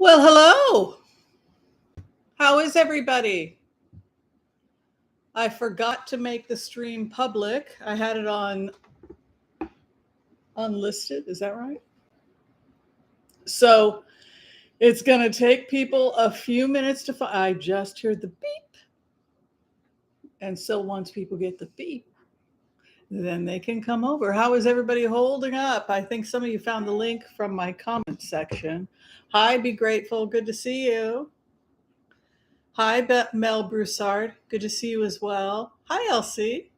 Well, hello. How is everybody? I forgot to make the stream public. I had it on unlisted. Is that right? So it's going to take people a few minutes to find. I just heard the beep. And so once people get the beep, then they can come over. How is everybody holding up? I think some of you found the link from my comment section. Hi, Be Grateful. Good to see you. Hi, Mel Broussard. Good to see you as well. Hi, Elsie.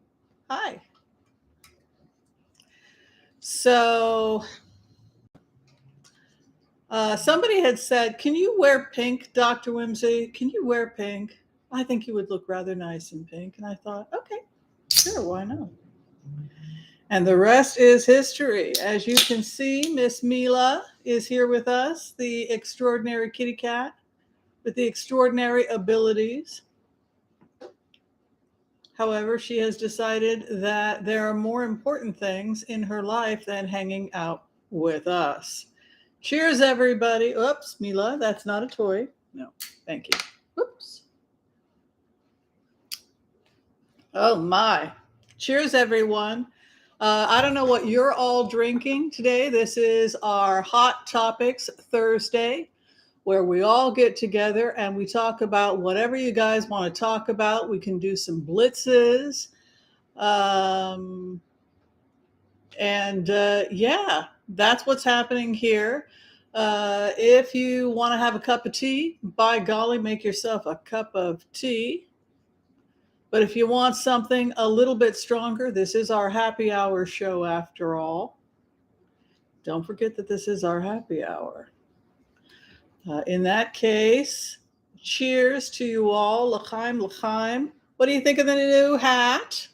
Hi. So somebody had said, "Can you wear pink, Dr. Whimsy? Can you wear pink? I think you would look rather nice in pink." And I thought, okay, sure, why not? And the rest is history. As you can see, Miss Mila is here with us, the extraordinary kitty cat with the extraordinary abilities. However, she has decided that there are more important things in her life than hanging out with us. Cheers, everybody. Oops, Mila, that's not a toy. No, thank you. Whoops. Oh, my. Cheers, everyone. I don't know what you're all drinking today. This is our Hot Topics Thursday, where we all get together and we talk about whatever you guys want to talk about. We can do some blitzes. Yeah, that's what's happening here. If you want to have a cup of tea, by golly, make yourself a cup of tea. But if you want something a little bit stronger, this is our happy hour show after all. Don't forget that this is our happy hour. In that case, cheers to you all. L'chaim, l'chaim. What do you think of the new hat?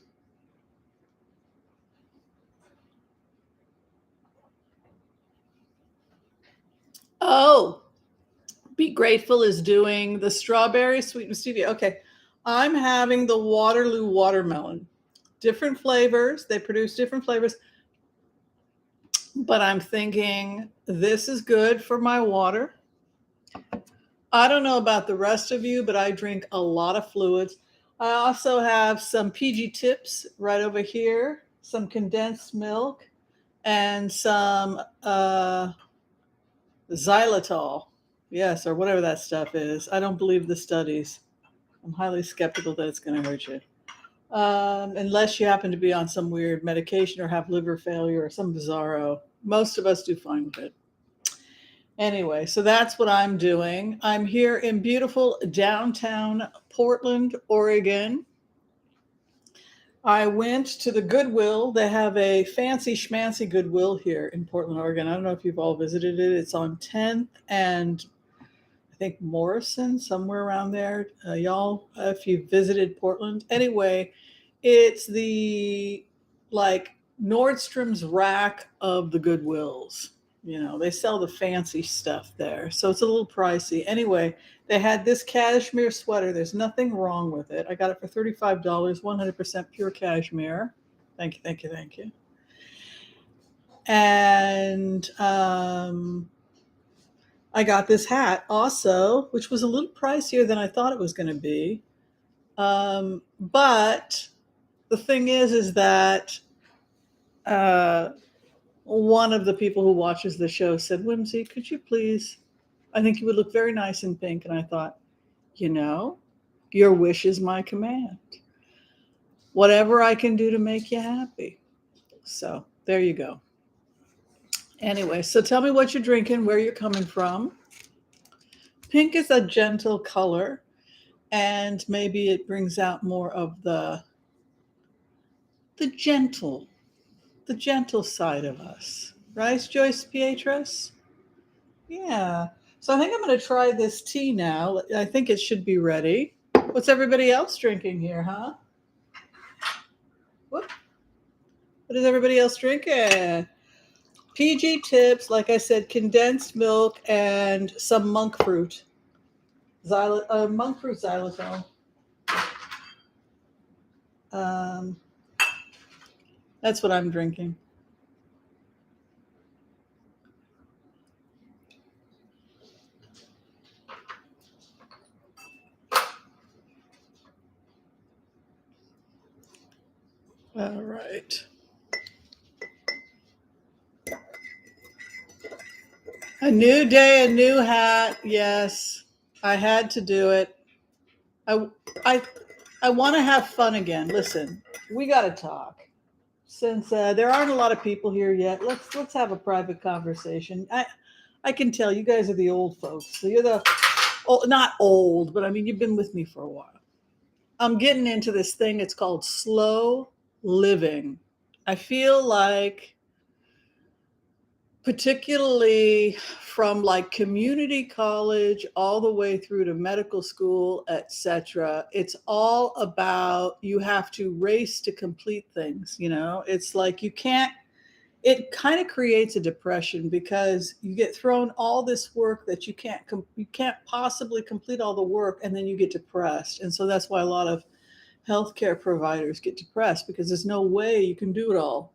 Oh, Be Grateful is doing the strawberry sweetened stevia. Okay, I'm having the Waterloo watermelon. Different flavors. They produce different flavors. But I'm thinking this is good for my water. I don't know about the rest of you, but I drink a lot of fluids. I also have some PG tips right over here, some condensed milk, and some xylitol. Yes, or whatever that stuff is. I don't believe the studies. I'm highly skeptical that it's going to hurt you. Unless you happen to be on some weird medication or have liver failure or some bizarro. Most of us do fine with it. Anyway, so that's what I'm doing. I'm here in beautiful downtown Portland, Oregon. I went to the Goodwill. They have a fancy schmancy Goodwill here in Portland, Oregon. I don't know if you've all visited it. It's on 10th and I think Morrison, somewhere around there. Y'all, if you visited Portland. Anyway, it's the like Nordstrom's rack of the Goodwills. You know, they sell the fancy stuff there. So it's a little pricey. Anyway, they had this cashmere sweater. There's nothing wrong with it. I got it for $35, 100% pure cashmere. Thank you, thank you, thank you. And I got this hat also, which was a little pricier than I thought it was going to be. But the thing is that one of the people who watches the show said, "Whimsy, could you please? I think you would look very nice in pink." And I thought, your wish is my command. Whatever I can do to make you happy. So there you go. Anyway, so tell me what you're drinking, where you're coming from. Pink is a gentle color, and maybe it brings out more of the gentle side of us. Right, Joyce Pietros? Yeah. So I think I'm going to try this tea now. I think it should be ready. What's everybody else drinking here, huh? What is everybody else drinking? PG tips, like I said, condensed milk and some monk fruit. Monk fruit xylitol. That's what I'm drinking. All right. A new day, a new hat. Yes, I had to do it. I I I want to have fun again. Listen, we got to talk. Since there aren't a lot of people here yet, let's have a private conversation. I can tell you guys are the old folks. So you're the not old, but I mean you've been with me for a while. I'm getting into this thing. It's called slow living. I feel like, particularly from like community college all the way through to medical school, etc., it's all about you have to race to complete things. It's like you can't. It kind of creates a depression because you get thrown all this work that you can't possibly complete all the work, and then you get depressed. And so that's why a lot of healthcare providers get depressed, because there's no way you can do it all.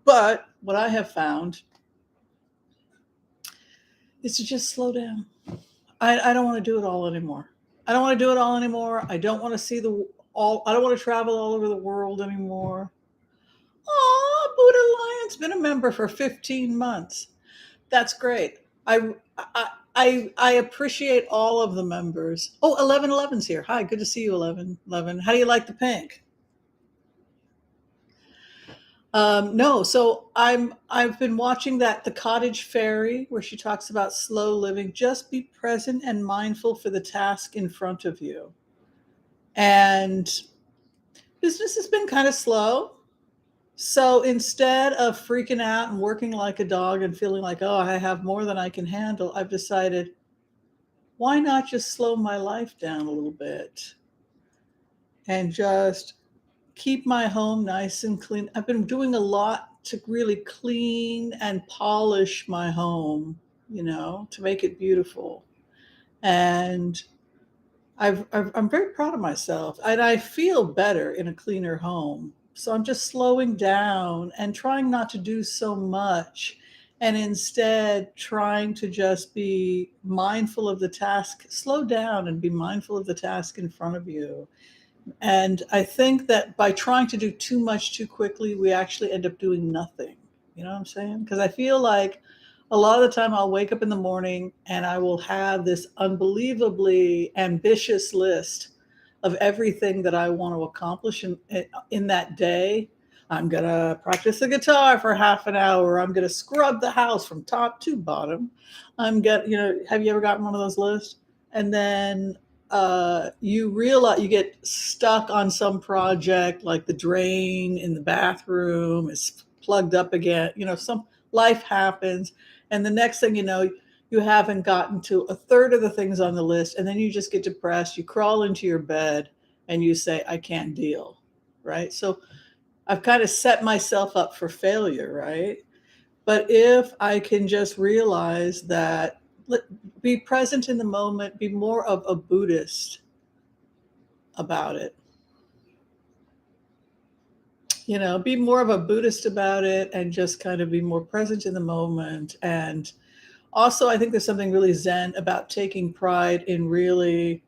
But what I have found is to just slow down. I don't want to do it all anymore. I don't want to do it all anymore. I don't want to see I don't want to travel all over the world anymore. Oh, Buddha Lion's been a member for 15 months. That's great. I appreciate all of the members. Oh, 1111's here. Hi, good to see you, 1111. How do you like the pink? No, so I've been watching that The Cottage Fairy, where she talks about slow living. Just be present and mindful for the task in front of you. And business has been kind of slow. So instead of freaking out and working like a dog and feeling like, oh, I have more than I can handle, I've decided, why not just slow my life down a little bit and just keep my home nice and clean. I've been doing a lot to really clean and polish my home, to make it beautiful. And I'm very proud of myself, and I feel better in a cleaner home. So I'm just slowing down and trying not to do so much, and instead trying to just be mindful of the task. Slow down and be mindful of the task in front of you. And I think that by trying to do too much too quickly, we actually end up doing nothing. You know what I'm saying? Because I feel like a lot of the time I'll wake up in the morning and I will have this unbelievably ambitious list of everything that I want to accomplish in that day. I'm going to practice the guitar for half an hour. I'm going to scrub the house from top to bottom. Have you ever gotten one of those lists? And then you realize you get stuck on some project, like the drain in the bathroom is plugged up again. Some life happens, and the next thing you know, you haven't gotten to a third of the things on the list, and then you just get depressed. You crawl into your bed and you say, I can't deal. Right. So I've kind of set myself up for failure. Right. But if I can just realize that, be present in the moment, be more of a Buddhist about it. Be more of a Buddhist about it, and just kind of be more present in the moment. And also, I think there's something really Zen about taking pride in really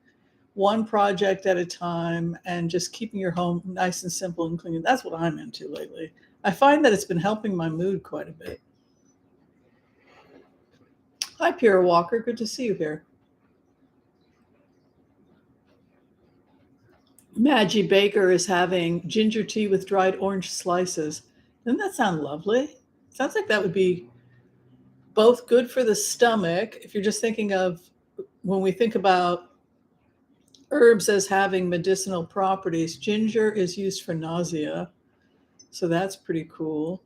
one project at a time and just keeping your home nice and simple and clean. That's what I'm into lately. I find that it's been helping my mood quite a bit. Hi, Pierre Walker. Good to see you here. Maggie Baker is having ginger tea with dried orange slices. Doesn't that sound lovely? Sounds like that would be both good for the stomach. If you're just thinking of, when we think about herbs as having medicinal properties, ginger is used for nausea. So that's pretty cool.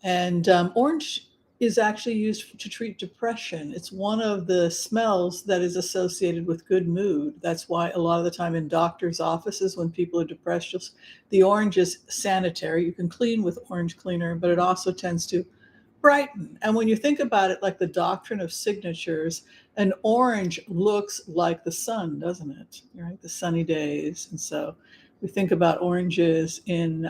And orange is actually used to treat depression. It's one of the smells that is associated with good mood. That's why a lot of the time in doctors' offices, when people are depressed, the orange is sanitary. You can clean with orange cleaner, but it also tends to brighten. And when you think about it, like the doctrine of signatures, an orange looks like the sun, doesn't it? Right, the sunny days. And so we think about oranges in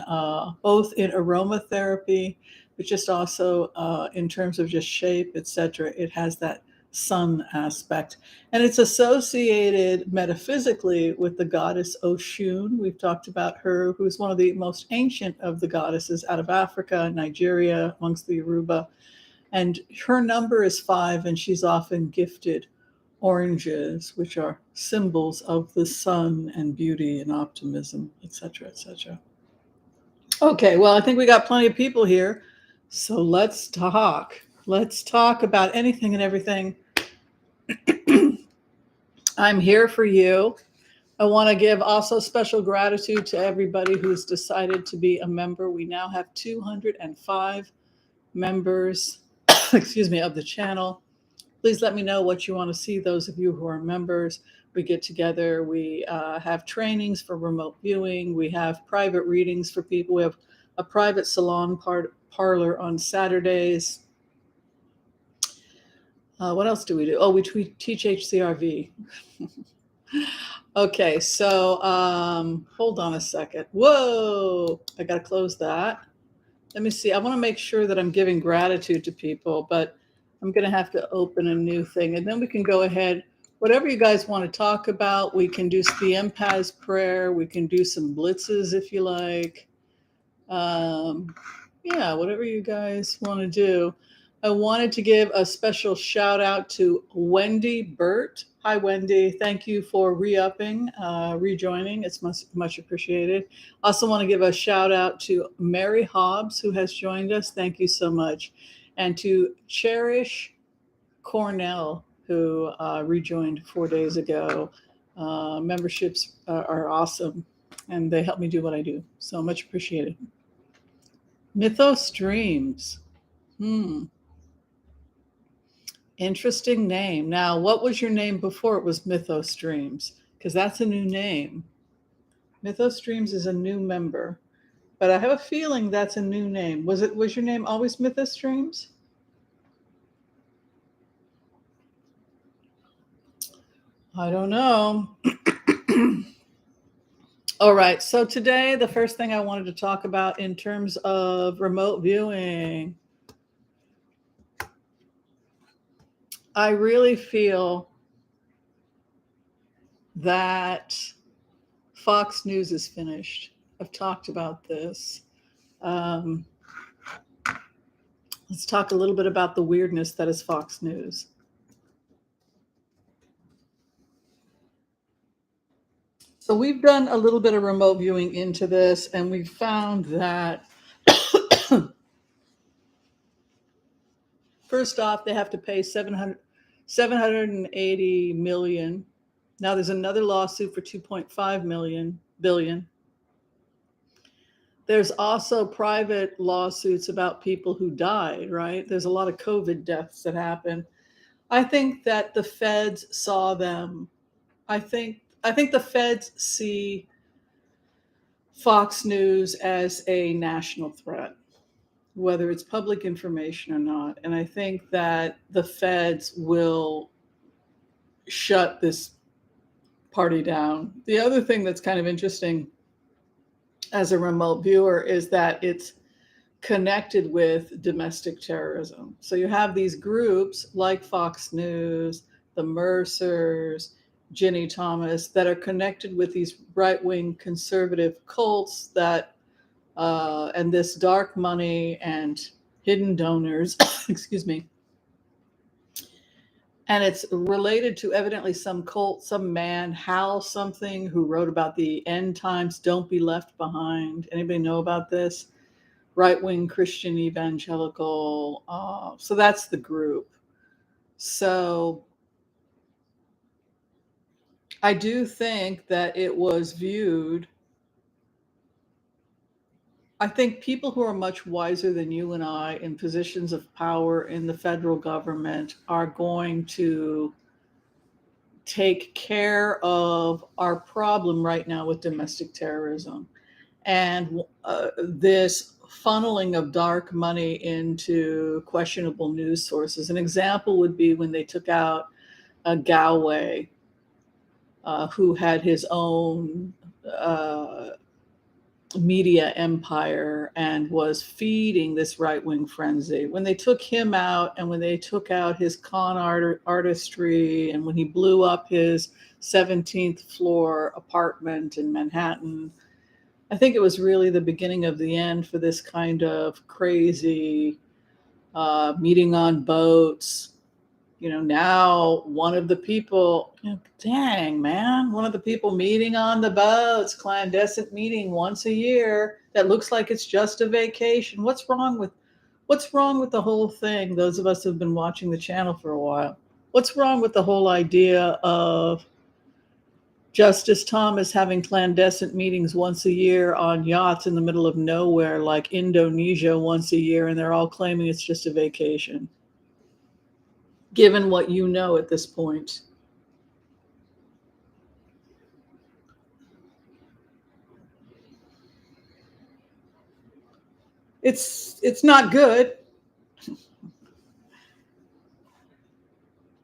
both in aromatherapy, but just also in terms of just shape, etc. It has that sun aspect. And it's associated metaphysically with the goddess Oshun. We've talked about her, who's one of the most ancient of the goddesses out of Africa, Nigeria, amongst the Yoruba. And her number is 5, and she's often gifted oranges, which are symbols of the sun and beauty and optimism, etc., etc. Okay, well, I think we got plenty of people here, so let's talk. Let's talk about anything and everything. I'm here for you. I want to give also special gratitude to everybody who's decided to be a member. We now have 205 members, excuse me, of the channel. Please let me know what you want to see, those of you who are members. We get together, we have trainings for remote viewing, we have private readings for people, we have a private salon parlor on Saturdays. What else do we do? Oh, we teach HCRV. Okay, so hold on a second. Whoa, I got to close that. Let me see. I want to make sure that I'm giving gratitude to people, but I'm going to have to open a new thing, and then we can go ahead. Whatever you guys want to talk about, we can do the empath prayer. We can do some blitzes if you like. Yeah, whatever you guys want to do. I wanted to give a special shout out to Wendy Burt. Hi, Wendy. Thank you for re-upping, rejoining. It's much appreciated. Also want to give a shout out to Mary Hobbs, who has joined us. Thank you so much. And to Cherish Cornell, who rejoined 4 days ago. Memberships are awesome, and they help me do what I do. So much appreciated. Mythos Dreams. Interesting name. Now, what was your name before it was Mythos Dreams? Because that's a new name. Mythos Dreams is a new member, but I have a feeling that's a new name. Was your name always Mythos Dreams? I don't know. All right. So today, the first thing I wanted to talk about in terms of remote viewing, I really feel that Fox News is finished. I've talked about this. Let's talk a little bit about the weirdness that is Fox News. So we've done a little bit of remote viewing into this, and we found that first off, they have to pay $780 million. Now there's another lawsuit for 2.5 billion. There's also private lawsuits about people who died, right? There's a lot of COVID deaths that happen. I think that the feds saw them. I think the feds see Fox News as a national threat, whether it's public information or not. And I think that the feds will shut this party down. The other thing that's kind of interesting as a remote viewer is that it's connected with domestic terrorism. So you have these groups like Fox News, the Mercers, Ginny Thomas, that are connected with these right-wing conservative cults that and this dark money and hidden donors, excuse me. And it's related to evidently some cult, some man, Hal something, who wrote about the end times, don't be left behind. Anybody know about this? Right-wing Christian evangelical. So that's the group. So I do think that it was viewed. I think people who are much wiser than you and I in positions of power in the federal government are going to take care of our problem right now with domestic terrorism and this funneling of dark money into questionable news sources. An example would be when they took out Galway, who had his own media empire and was feeding this right-wing frenzy. When they took him out and when they took out his artistry and when he blew up his 17th floor apartment in Manhattan, I think it was really the beginning of the end for this kind of crazy meeting on boats. Now one of the people, dang man, one of the people meeting on the boats, clandestine meeting once a year that looks like it's just a vacation. What's wrong with the whole thing? Those of us who've been watching the channel for a while, what's wrong with the whole idea of Justice Thomas having clandestine meetings once a year on yachts in the middle of nowhere, like Indonesia once a year, and they're all claiming it's just a vacation? Given what you know at this point. It's not good.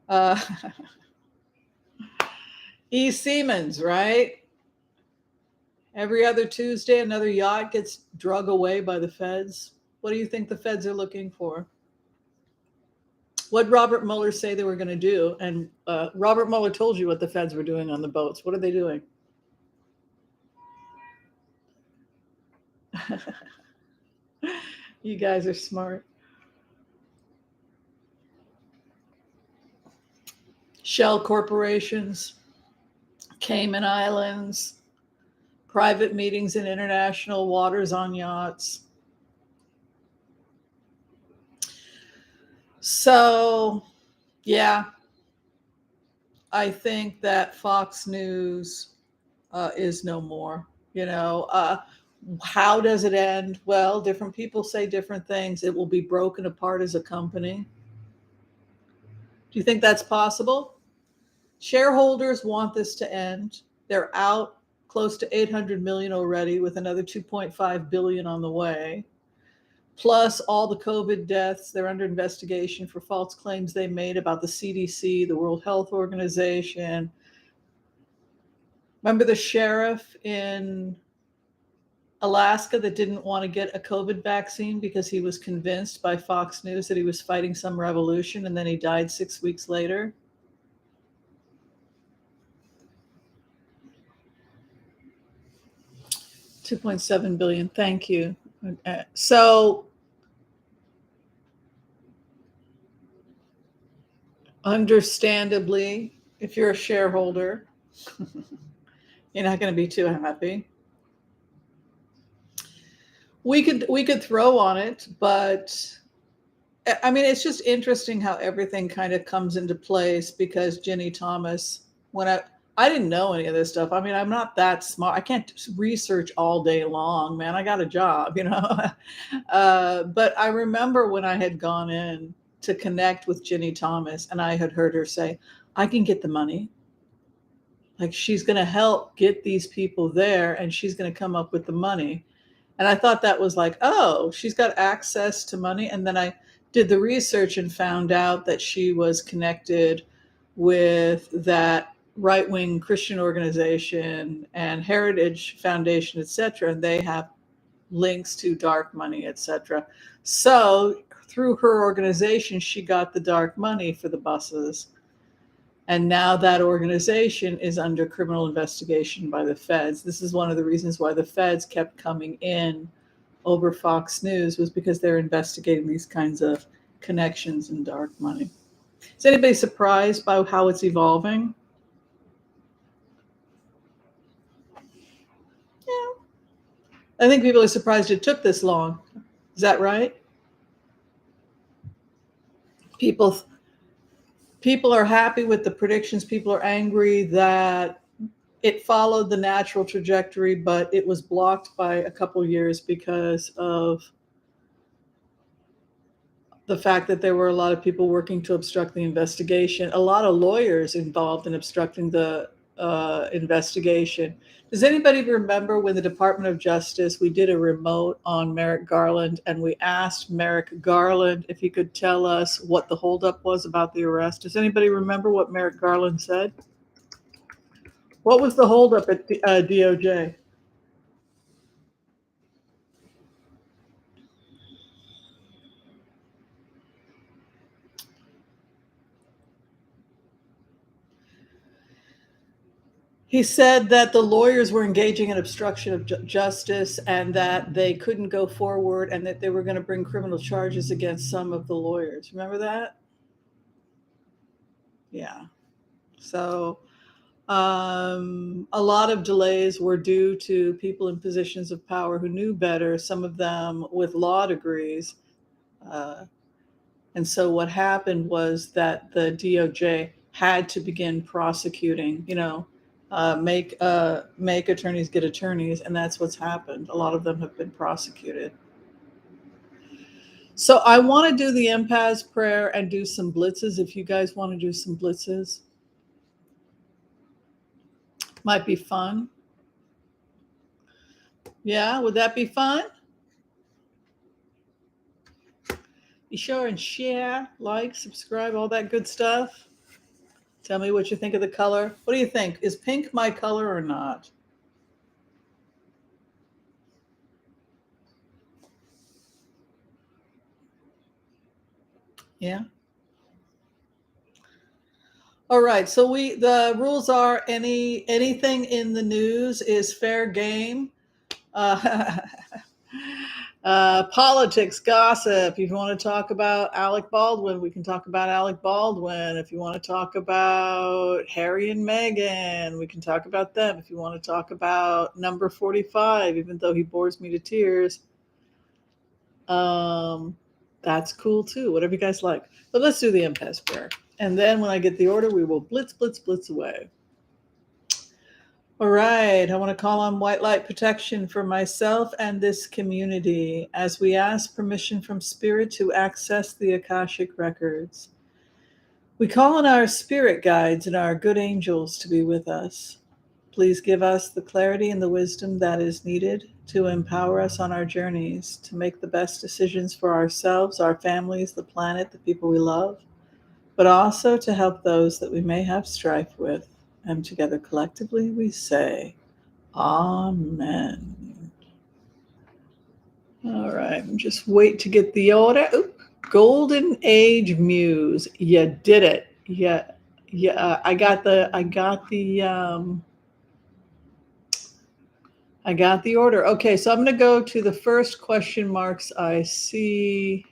Uh, E. Siemens, right? Every other Tuesday, another yacht gets drug away by the feds. What do you think the feds are looking for? What did Robert Mueller say they were going to do? And Robert Mueller told you what the feds were doing on the boats. What are they doing? You guys are smart. Shell corporations, Cayman Islands, private meetings in international waters on yachts. So, yeah, I think that Fox News is no more. How does it end? Well, different people say different things. It will be broken apart as a company. Do you think that's possible? Shareholders want this to end. They're out close to 800 million already, with another 2.5 billion on the way. Plus all the COVID deaths. They're under investigation for false claims they made about the CDC, the World Health Organization. Remember the sheriff in Alaska that didn't want to get a COVID vaccine because he was convinced by Fox News that he was fighting some revolution, and then he died 6 weeks later? $2.7 billion. Thank you. So understandably, if you're a shareholder, you're not going to be too happy. We could throw on it, but I mean, it's just interesting how everything kind of comes into place because Ginny Thomas, when I didn't know any of this stuff. I mean, I'm not that smart. I can't research all day long, man. I got a job, But I remember when I had gone in to connect with Ginny Thomas and I had heard her say, I can get the money. Like, she's going to help get these people there and she's going to come up with the money. And I thought that was like, oh, she's got access to money. And then I did the research and found out that she was connected with that right-wing Christian organization and Heritage Foundation, et cetera. And they have links to dark money, et cetera. So through her organization, she got the dark money for the buses. And now that organization is under criminal investigation by the feds. This is one of the reasons why the feds kept coming in over Fox News, was because they're investigating these kinds of connections and dark money. Is anybody surprised by how it's evolving? Yeah. I think people are surprised it took this long. Is that right? People are happy with the predictions. People are angry that it followed the natural trajectory, but it was blocked by a couple years because of the fact that there were a lot of people working to obstruct the investigation, a lot of lawyers involved in obstructing the investigation. Does anybody remember when the Department of Justice, we did a remote on Merrick Garland, and we asked Merrick Garland if he could tell us what the holdup was about the arrest? Does anybody remember what Merrick Garland said? What was the holdup at DOJ? He said that the lawyers were engaging in obstruction of justice and that they couldn't go forward and that they were going to bring criminal charges against some of the lawyers. Remember that? Yeah. So a lot of delays were due to people in positions of power who knew better, some of them with law degrees. Uh, and so what happened was that the DOJ had to begin prosecuting, make attorneys get attorneys, and that's what's happened. A lot of them have been prosecuted. So I want to do the empath's prayer and do some blitzes. If you guys want to do some blitzes, might be fun. Yeah, would that be fun? Be sure and share, like, subscribe, all that good stuff. Tell me what you think of the color. What do you think? Is pink my color or not? Yeah. All right. So the rules are anything in the news is fair game. Uh, politics, gossip. If you want to talk about Alec Baldwin, we can talk about Alec Baldwin. If you want to talk about Harry and Meghan, we can talk about them. If you want to talk about number 45, even though he bores me to tears, that's cool too. Whatever you guys like. But let's do the impasse prayer. And then when I get the order, we will blitz, blitz, blitz away. All right, I want to call on white light protection for myself and this community as we ask permission from Spirit to access the Akashic records. We call on our spirit guides and our good angels to be with us. Please give us the clarity and the wisdom that is needed to empower us on our journeys to make the best decisions for ourselves, our families, the planet, the people we love, but also to help those that we may have strife with. And together collectively we say, Amen. All right, just wait to get the order. Oop. Golden Age Muse, you did it. Yeah. I got the order. Okay, so I'm going to go to the first question marks I see.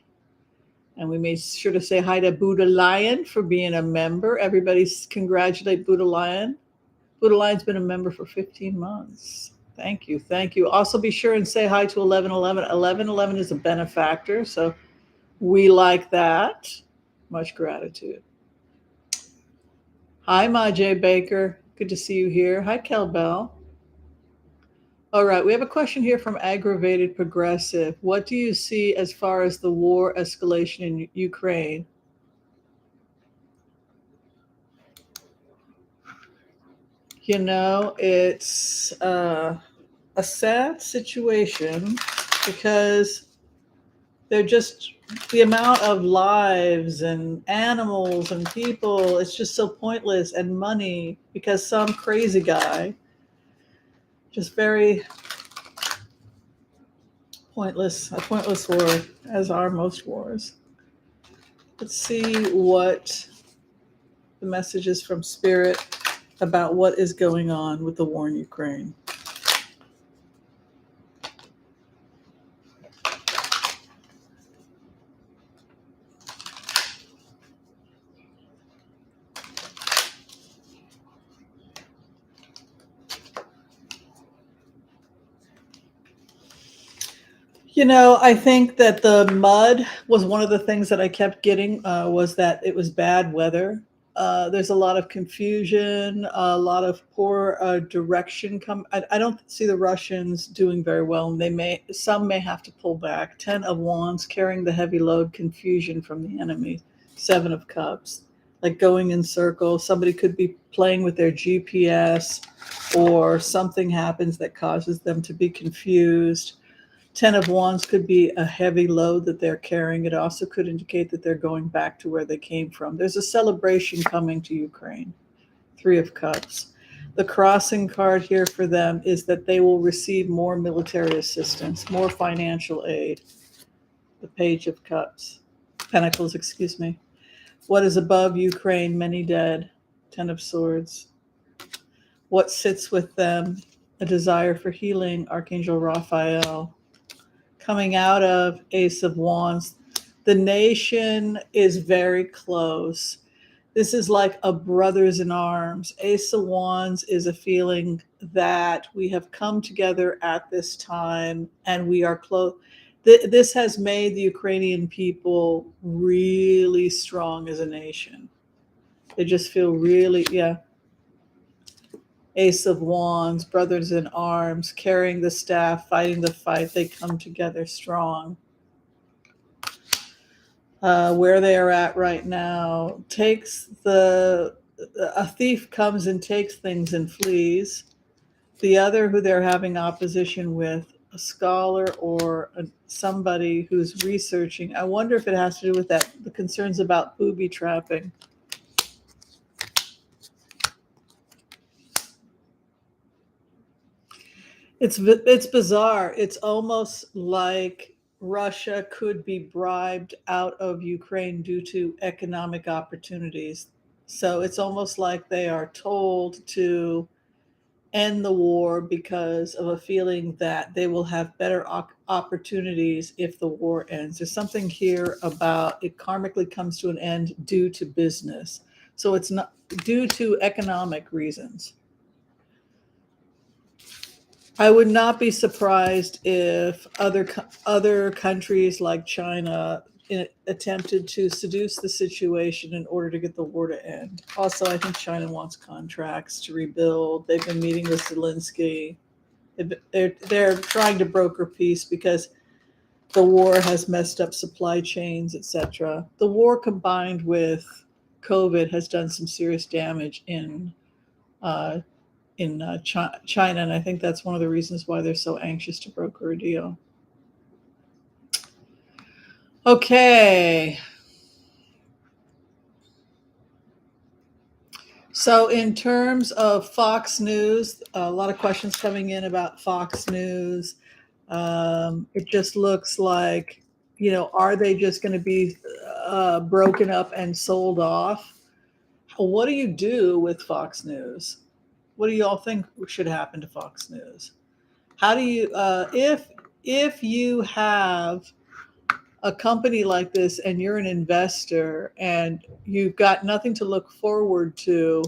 And we made sure to say hi to Buddha Lion for being a member. Everybody congratulate Buddha Lion. Buddha Lion's been a member for 15 months. Thank you. Thank you. Also be sure and say hi to 1111. 1111 is a benefactor, so we like that. Much gratitude. Hi, Majay Baker. Good to see you here. Hi, Kel Bell. All right, we have a question here from Aggravated Progressive. What do you see as far as the war escalation in Ukraine? It's a sad situation because they're just the amount of lives and animals and people, it's just so pointless, and money because some crazy guy, just very pointless, a pointless war, as are most wars. Let's see what the message is from Spirit about what is going on with the war in Ukraine. I think that the mud was one of the things that I kept getting, was that it was bad weather. There's a lot of confusion, a lot of poor direction. I don't see the Russians doing very well, and some may have to pull back. 10 of Wands, carrying the heavy load, confusion from the enemy. 7 of Cups, like going in circles. Somebody could be playing with their GPS, or something happens that causes them to be confused. 10 of Wands could be a heavy load that they're carrying. It also could indicate that they're going back to where they came from. There's a celebration coming to Ukraine. 3 of Cups. The crossing card here for them is that they will receive more military assistance, more financial aid. The Page of Cups. Pentacles, excuse me. What is above Ukraine? Many dead. 10 of Swords. What sits with them? A desire for healing, Archangel Raphael. Coming out of Ace of Wands, the nation is very close. This is like a brothers in arms. Ace of Wands is a feeling that we have come together at this time and we are close. This has made the Ukrainian people really strong as a nation. They just feel really, yeah. Ace of Wands, brothers in arms, carrying the staff, fighting the fight. They come together strong. Where they are at right now, a thief comes and takes things and flees. The other who they're having opposition with, a scholar or somebody who's researching. I wonder if it has to do with the concerns about booby trapping. It's bizarre. It's almost like Russia could be bribed out of Ukraine due to economic opportunities. So it's almost like they are told to end the war because of a feeling that they will have better opportunities if the war ends. There's something here about it karmically comes to an end due to business. So it's not due to economic reasons. I would not be surprised if other countries like China attempted to seduce the situation in order to get the war to end. Also, I think China wants contracts to rebuild. They've been meeting with Zelensky. They're trying to broker peace because the war has messed up supply chains, etc. The war combined with COVID has done some serious damage in China, and I think that's one of the reasons why they're so anxious to broker a deal. Okay. So in terms of Fox News, a lot of questions coming in about Fox News. It just looks like, are they just going to be broken up and sold off? What do you do with Fox News? What do you all think should happen to Fox News? How do you, if you have a company like this and you're an investor and you've got nothing to look forward to,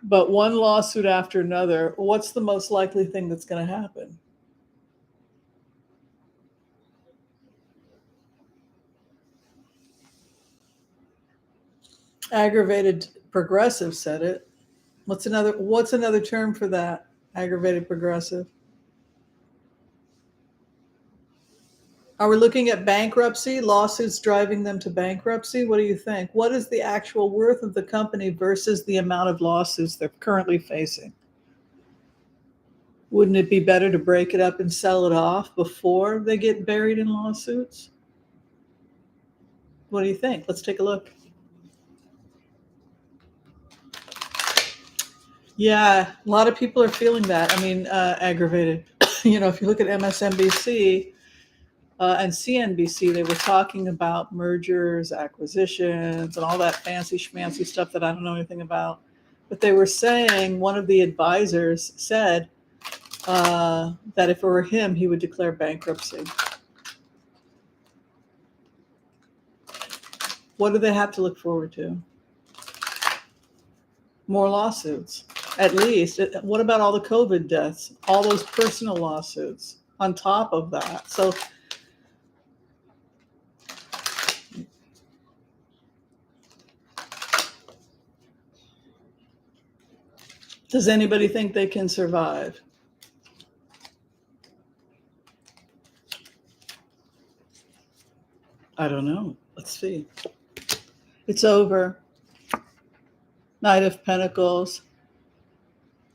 but one lawsuit after another, what's the most likely thing that's going to happen? Aggravated progressive said it. What's another term for that? Aggravated progressive. Are we looking at bankruptcy, lawsuits driving them to bankruptcy? What do you think? What is the actual worth of the company versus the amount of lawsuits they're currently facing? Wouldn't it be better to break it up and sell it off before they get buried in lawsuits? What do you think? Let's take a look. Yeah, a lot of people are feeling that. I mean, aggravated. If you look at MSNBC, and CNBC, they were talking about mergers, acquisitions, and all that fancy schmancy stuff that I don't know anything about. But they were saying, one of the advisors said that if it were him, he would declare bankruptcy. What do they have to look forward to? More lawsuits, at least. What about all the COVID deaths? All those personal lawsuits on top of that. So does anybody think they can survive? I don't know. Let's see. It's over. Knight of Pentacles.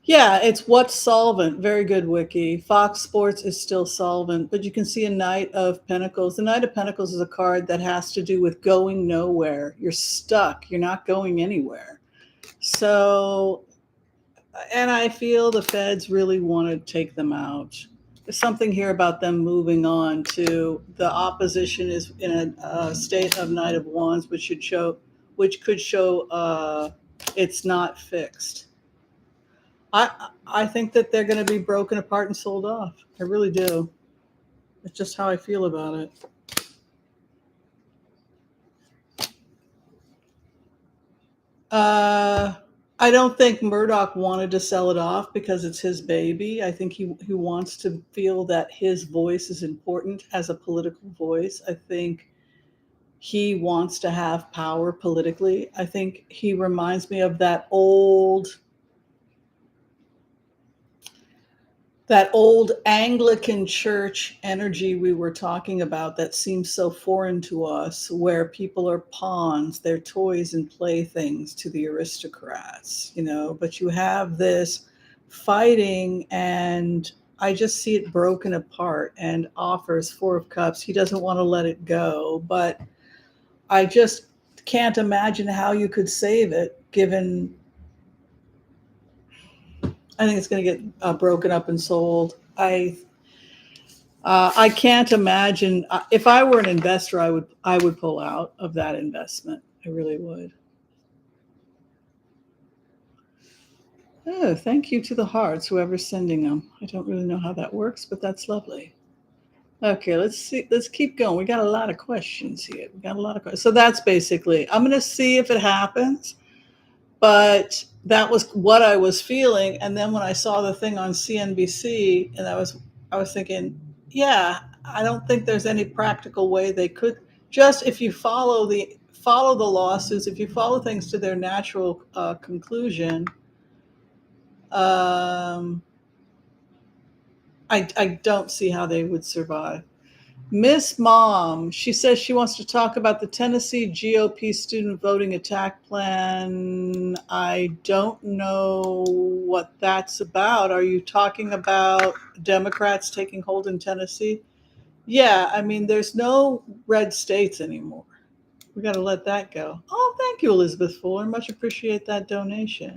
Yeah, it's what's solvent. Very good, Wiki. Fox Sports is still solvent, but you can see a Knight of Pentacles. The Knight of Pentacles is a card that has to do with going nowhere. You're stuck. You're not going anywhere. So, and I feel the feds really want to take them out. There's something here about them moving on to the opposition is in a state of Knight of Wands, which could show it's not fixed. I think that they're going to be broken apart and sold off. I really do. It's just how I feel about it. Uh, I don't think Murdoch wanted to sell it off because it's his baby. I think he wants to feel that his voice is important as a political voice. I think he wants to have power politically. I think he reminds me of that old Anglican church energy we were talking about that seems so foreign to us, where people are pawns, they're toys and playthings to the aristocrats, but you have this fighting, and I just see it broken apart and offers Four of Cups. He doesn't want to let it go, but I just can't imagine how you could save it given I think it's going to get broken up and sold. I can't imagine if I were an investor, I would pull out of that investment. I really would. Oh, thank you to the hearts, whoever's sending them. I don't really know how that works, but that's lovely. Okay, let's see. Let's keep going. We got a lot of questions here. We got a lot of questions. So that's basically. I'm going to see if it happens. But that was what I was feeling. And then when I saw the thing on CNBC, and I was thinking, yeah, I don't think there's any practical way they could. Just if you follow the lawsuits, if you follow things to their natural conclusion, um, I don't see how they would survive. Miss Mom, she says she wants to talk about the Tennessee GOP student voting attack plan. I don't know what that's about. Are you talking about Democrats taking hold in Tennessee? Yeah, I mean, there's no red states anymore. We got to let that go. Oh, thank you, Elizabeth Fuller. Much appreciate that donation.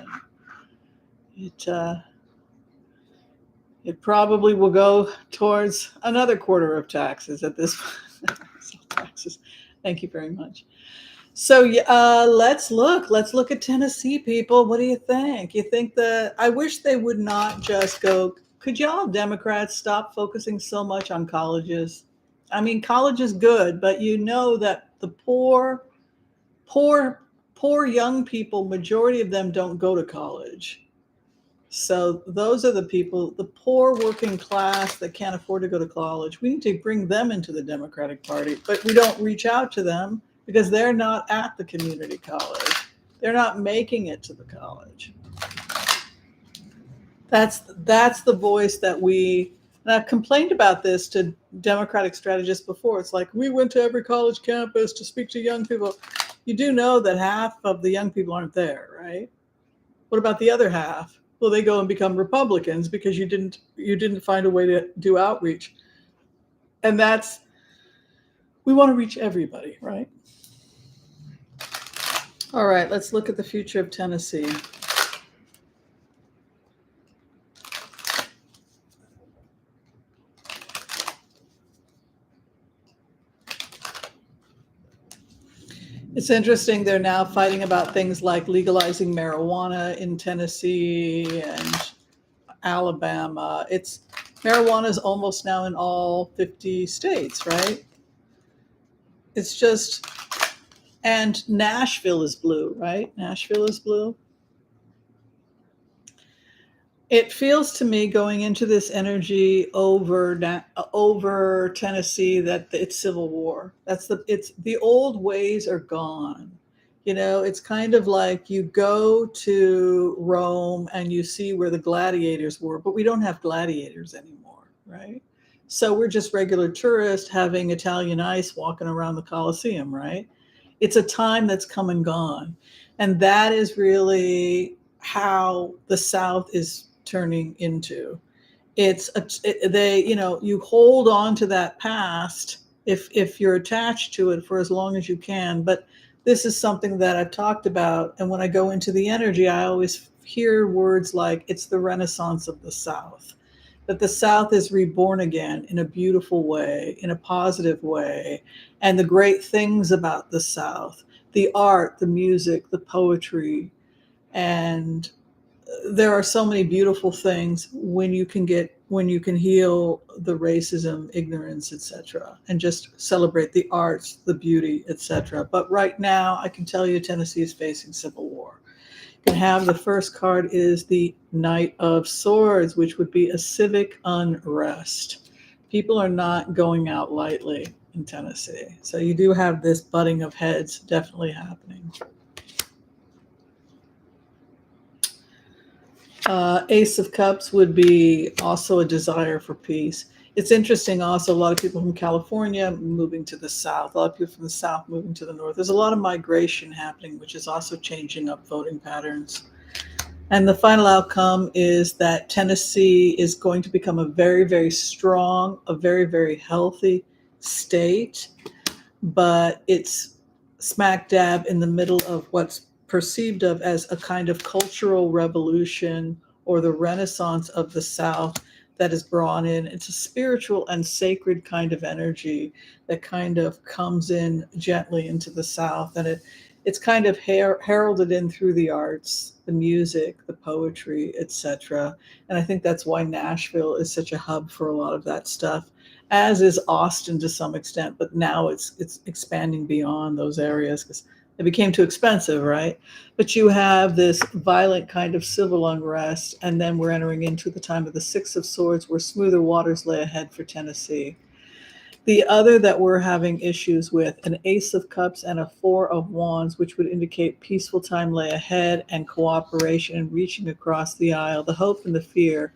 It it probably will go towards another quarter of taxes at this point. Taxes. Thank you very much. So let's look. Let's look at Tennessee, people. What do you think? You think that I wish they would not just go. Could y'all Democrats stop focusing so much on colleges? I mean, college is good, but you know that the poor, poor young people, majority of them don't go to college. So those are the people, the poor working class that can't afford to go to college. We need to bring them into the Democratic Party, but we don't reach out to them because they're not at the community college. They're not making it to the college. That's the voice that and I've complained about this to Democratic strategists before. It's like, we went to every college campus to speak to young people. You do know that half of the young people aren't there, right? What about the other half? Well, they go and become Republicans because you didn't find a way to do outreach. And we want to reach everybody, right? All right, let's look at the future of Tennessee. It's interesting. They're now fighting about things like legalizing marijuana in Tennessee and Alabama. Marijuana is almost now in all 50 states, right? It's just, and Nashville is blue, right? Nashville is blue. It feels to me going into this energy over Tennessee that it's civil war. It's the old ways are gone. It's kind of like you go to Rome and you see where the gladiators were, but we don't have gladiators anymore, right? So we're just regular tourists having Italian ice walking around the Colosseum, right? It's a time that's come and gone. And that is really how the South is turning into. You hold on to that past if you're attached to it for as long as you can. But this is something that I've talked about. And when I go into the energy, I always hear words like it's the Renaissance of the South, that the South is reborn again in a beautiful way, in a positive way. And the great things about the South, the art, the music, the poetry, and there are so many beautiful things when you can heal the racism, ignorance, etc., and just celebrate the arts, the beauty, etc. But right now, I can tell you Tennessee is facing civil war. You can have the first card is the Knight of Swords, which would be a civic unrest. People are not going out lightly in Tennessee. So you do have this butting of heads definitely happening. Ace of Cups would be also a desire for peace. It's interesting also, a lot of people from California moving to the south, a lot of people from the south moving to the north. There's a lot of migration happening, which is also changing up voting patterns. And the final outcome is that Tennessee is going to become a very, very strong, a very, very healthy state, but it's smack dab in the middle of what's perceived of as a kind of cultural revolution or the renaissance of the South that is brought in. It's a spiritual and sacred kind of energy that kind of comes in gently into the South, and it's kind of heralded in through the arts, the music, the poetry, etc. And I think that's why Nashville is such a hub for a lot of that stuff, as is Austin to some extent, but now it's expanding beyond those areas because it became too expensive, right? But you have this violent kind of civil unrest, and then we're entering into the time of the Six of Swords, where smoother waters lay ahead for Tennessee. The other that we're having issues with, an Ace of Cups and a Four of Wands, which would indicate peaceful time lay ahead and cooperation and reaching across the aisle, the hope and the fear.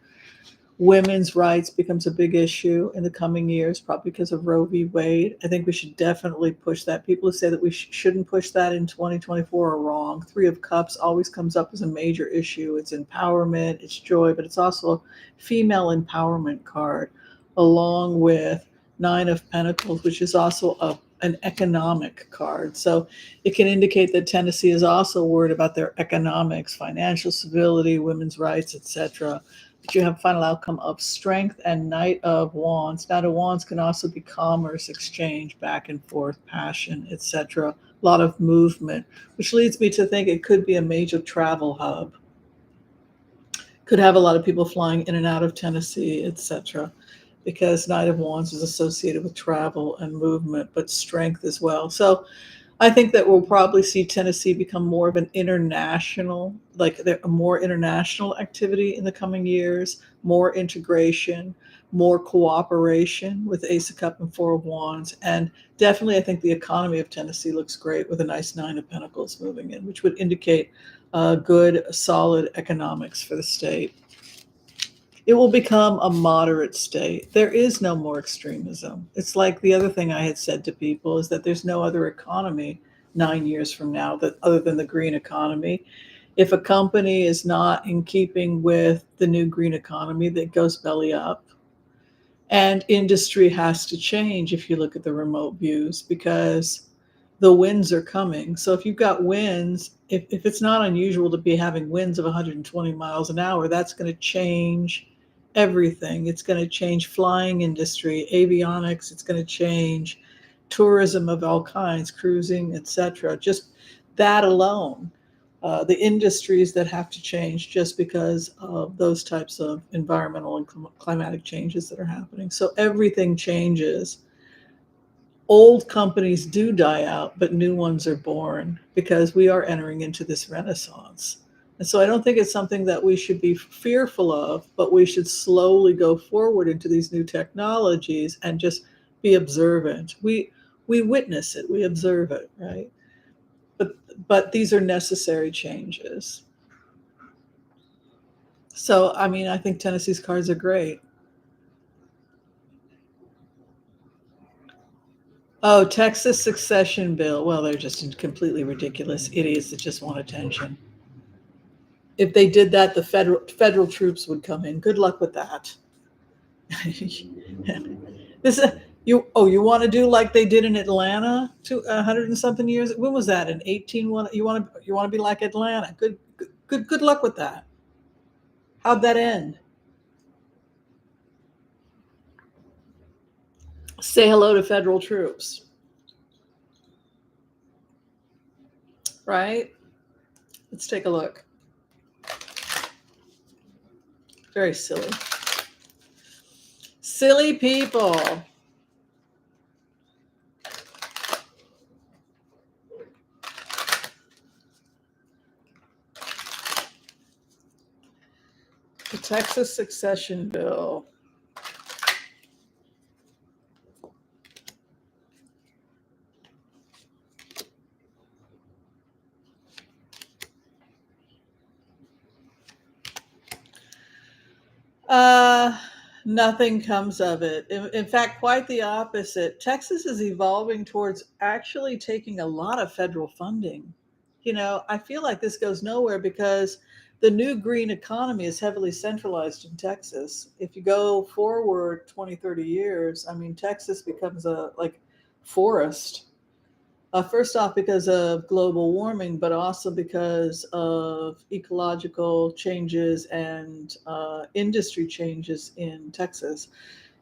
Women's rights becomes a big issue in the coming years, probably because of Roe v. Wade. I think we should definitely push that. People who say that we shouldn't push that in 2024 are wrong. Three of Cups always comes up as a major issue. It's empowerment, it's joy, but it's also a female empowerment card, along with Nine of Pentacles, which is also an economic card. So it can indicate that Tennessee is also worried about their economics, financial stability, women's rights, etc. But you have final outcome of Strength and Knight of Wands. Knight of Wands can also be commerce, exchange, back and forth, passion, etc. A lot of movement, which leads me to think it could be a major travel hub. Could have a lot of people flying in and out of Tennessee, etc., because Knight of Wands is associated with travel and movement, but strength as well. So I think that we'll probably see Tennessee become more of an international, like a more international activity in the coming years, more integration, more cooperation with Ace of Cups and Four of Wands. And definitely, I think the economy of Tennessee looks great with a nice Nine of Pentacles moving in, which would indicate good, solid economics for the state. It will become a moderate state. There is no more extremism. It's like the other thing I had said to people is that there's no other economy 9 years from now that other than the green economy. If a company is not in keeping with the new green economy, that goes belly up. And industry has to change if you look at the remote views because the winds are coming. So if you've got winds, if it's not unusual to be having winds of 120 miles an hour, that's going to change everything. It's going to change flying industry, avionics, it's going to change tourism of all kinds, cruising, etc. Just that alone. The industries that have to change just because of those types of environmental and climatic changes that are happening. So everything changes. Old companies do die out, but new ones are born because we are entering into this renaissance. And so I don't think it's something that we should be fearful of, but we should slowly go forward into these new technologies and just be observant. We witness it, we observe it, right? But these are necessary changes. So I mean, I think Tennessee's cards are great. Oh, Texas succession bill. Well, they're just completely ridiculous idiots that just want attention. If they did that, the federal troops would come in. Good luck with that. This you. Oh, you want to do like they did in Atlanta 200 and something years? When was that? In 18? You want to be like Atlanta? Good luck with that. How'd that end? Say hello to federal troops, right? Let's take a look. Very silly. Silly people. The Texas succession bill. Nothing comes of it. In fact, quite the opposite. Texas is evolving towards actually taking a lot of federal funding. I feel like this goes nowhere because the new green economy is heavily centralized in Texas. If you go forward 20, 30 years, I mean, Texas becomes a like forest. First off, because of global warming, but also because of ecological changes and industry changes in Texas.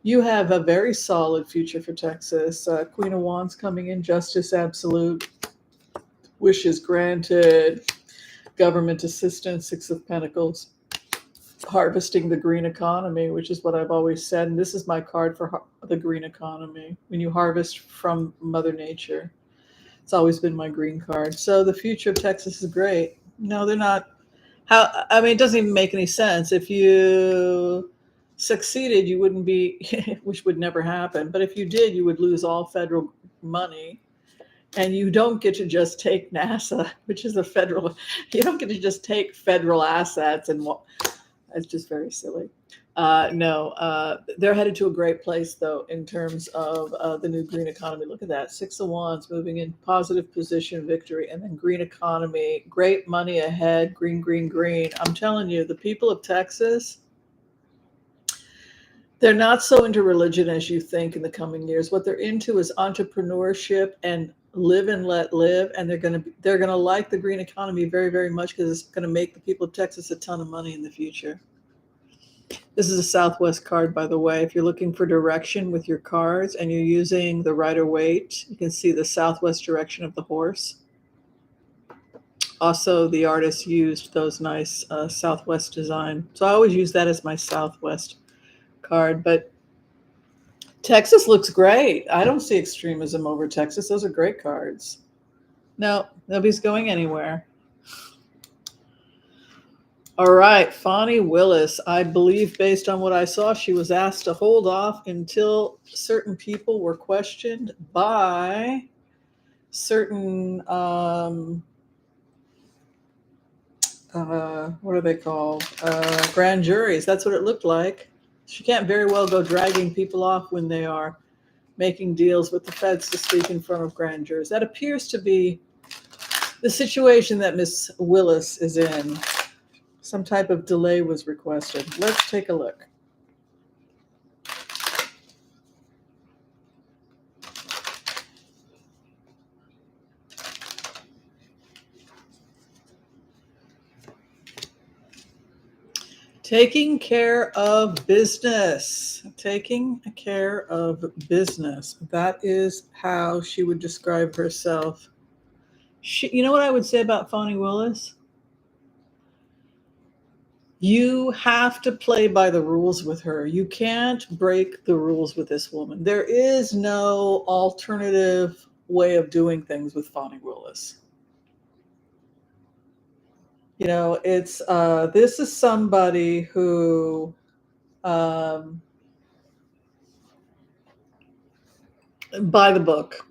You have a very solid future for Texas. Queen of Wands coming in, justice absolute, wishes granted, government assistance, Six of Pentacles, harvesting the green economy, which is what I've always said. And this is my card for the green economy, when you harvest from Mother Nature. It's always been my green card. So the future of Texas is great. No, they're not. I mean, it doesn't even make any sense. If you succeeded, you wouldn't be, which would never happen. But if you did, you would lose all federal money. And you don't get to just take NASA, which is you don't get to just take federal assets and it's just very silly. No, they're headed to a great place, though, in terms of the new green economy. Look at that. Six of Wands moving in positive position, victory, and then green economy, great money ahead, green, green, green. I'm telling you, the people of Texas, they're not so into religion as you think in the coming years. What they're into is entrepreneurship and live and let live. And they're going to like the green economy very, very much because it's going to make the people of Texas a ton of money in the future. This is a Southwest card, by the way. If you're looking for direction with your cards and you're using the Rider-Waite, you can see the southwest direction of the horse. Also, the artist used those nice Southwest design. So I always use that as my Southwest card. But Texas looks great. I don't see extremism over Texas. Those are great cards. No, nobody's going anywhere. All right, Fani Willis. I believe, based on what I saw, she was asked to hold off until certain people were questioned by certain, what are they called? Grand juries. That's what it looked like. She can't very well go dragging people off when they are making deals with the feds to speak in front of grand jurors. That appears to be the situation that Miss Willis is in. Some type of delay was requested. Let's take a look. Taking care of business. Taking care of business. That is how she would describe herself. You know what I would say about Fani Willis? You have to play by the rules with her. You can't break the rules with this woman. There is no alternative way of doing things with Fani Willis. It's this is somebody who by the book,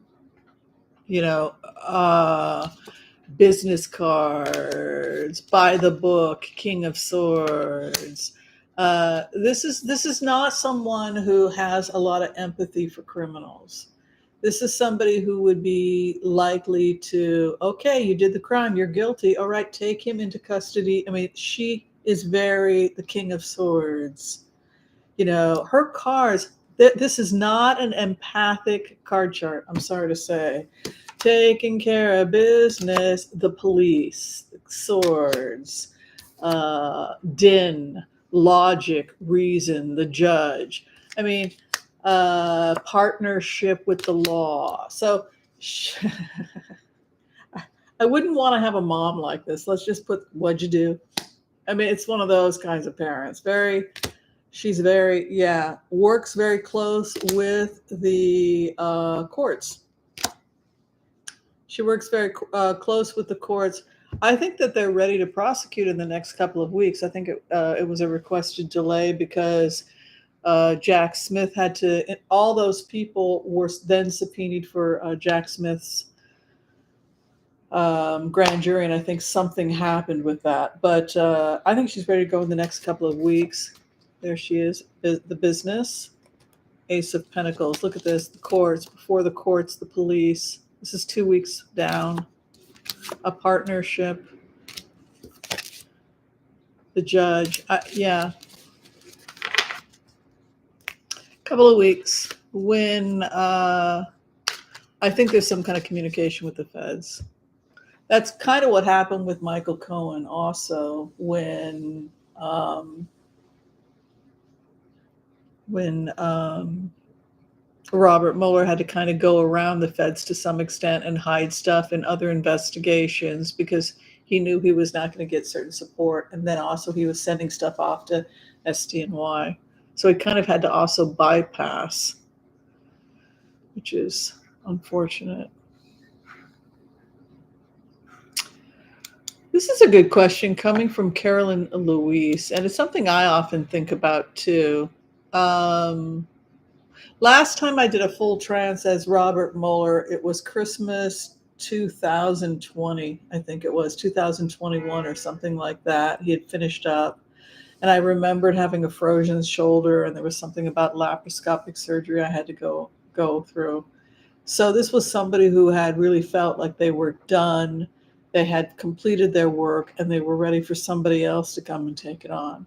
business cards, by the book, King of Swords. This is not someone who has a lot of empathy for criminals. This is somebody who would be likely to, okay, you did the crime, you're guilty. All right, take him into custody. I mean, she is very the King of Swords. Her cards, this is not an empathic card chart, I'm sorry to say. Taking care of business, the police, swords, din, logic, reason, the judge. I mean, partnership with the law. So I wouldn't want to have a mom like this. Let's just put, what'd you do? I mean, it's one of those kinds of parents. She's very, yeah, works very close with the courts. She works very close with the courts. I think that they're ready to prosecute in the next couple of weeks. I think it was a requested delay because Jack Smith had to, all those people were then subpoenaed for Jack Smith's grand jury, and I think something happened with that. But I think she's ready to go in the next couple of weeks. There she is, the business, Ace of Pentacles. Look at this, the courts, before the courts, the police. This is 2 weeks down, a partnership, the judge. Yeah, couple of weeks when I think there's some kind of communication with the feds. That's kind of what happened with Michael Cohen also when Robert Mueller had to kind of go around the feds to some extent and hide stuff in other investigations because he knew he was not going to get certain support. And then also he was sending stuff off to SDNY. So he kind of had to also bypass, which is unfortunate. This is a good question coming from Carolyn Louise, and it's something I often think about too. Last time I did a full trance as Robert Mueller, it was Christmas 2020. I think it was 2021 or something like that. He had finished up. And I remembered having a frozen shoulder, and there was something about laparoscopic surgery I had to go through. So this was somebody who had really felt like they were done. They had completed their work, and they were ready for somebody else to come and take it on.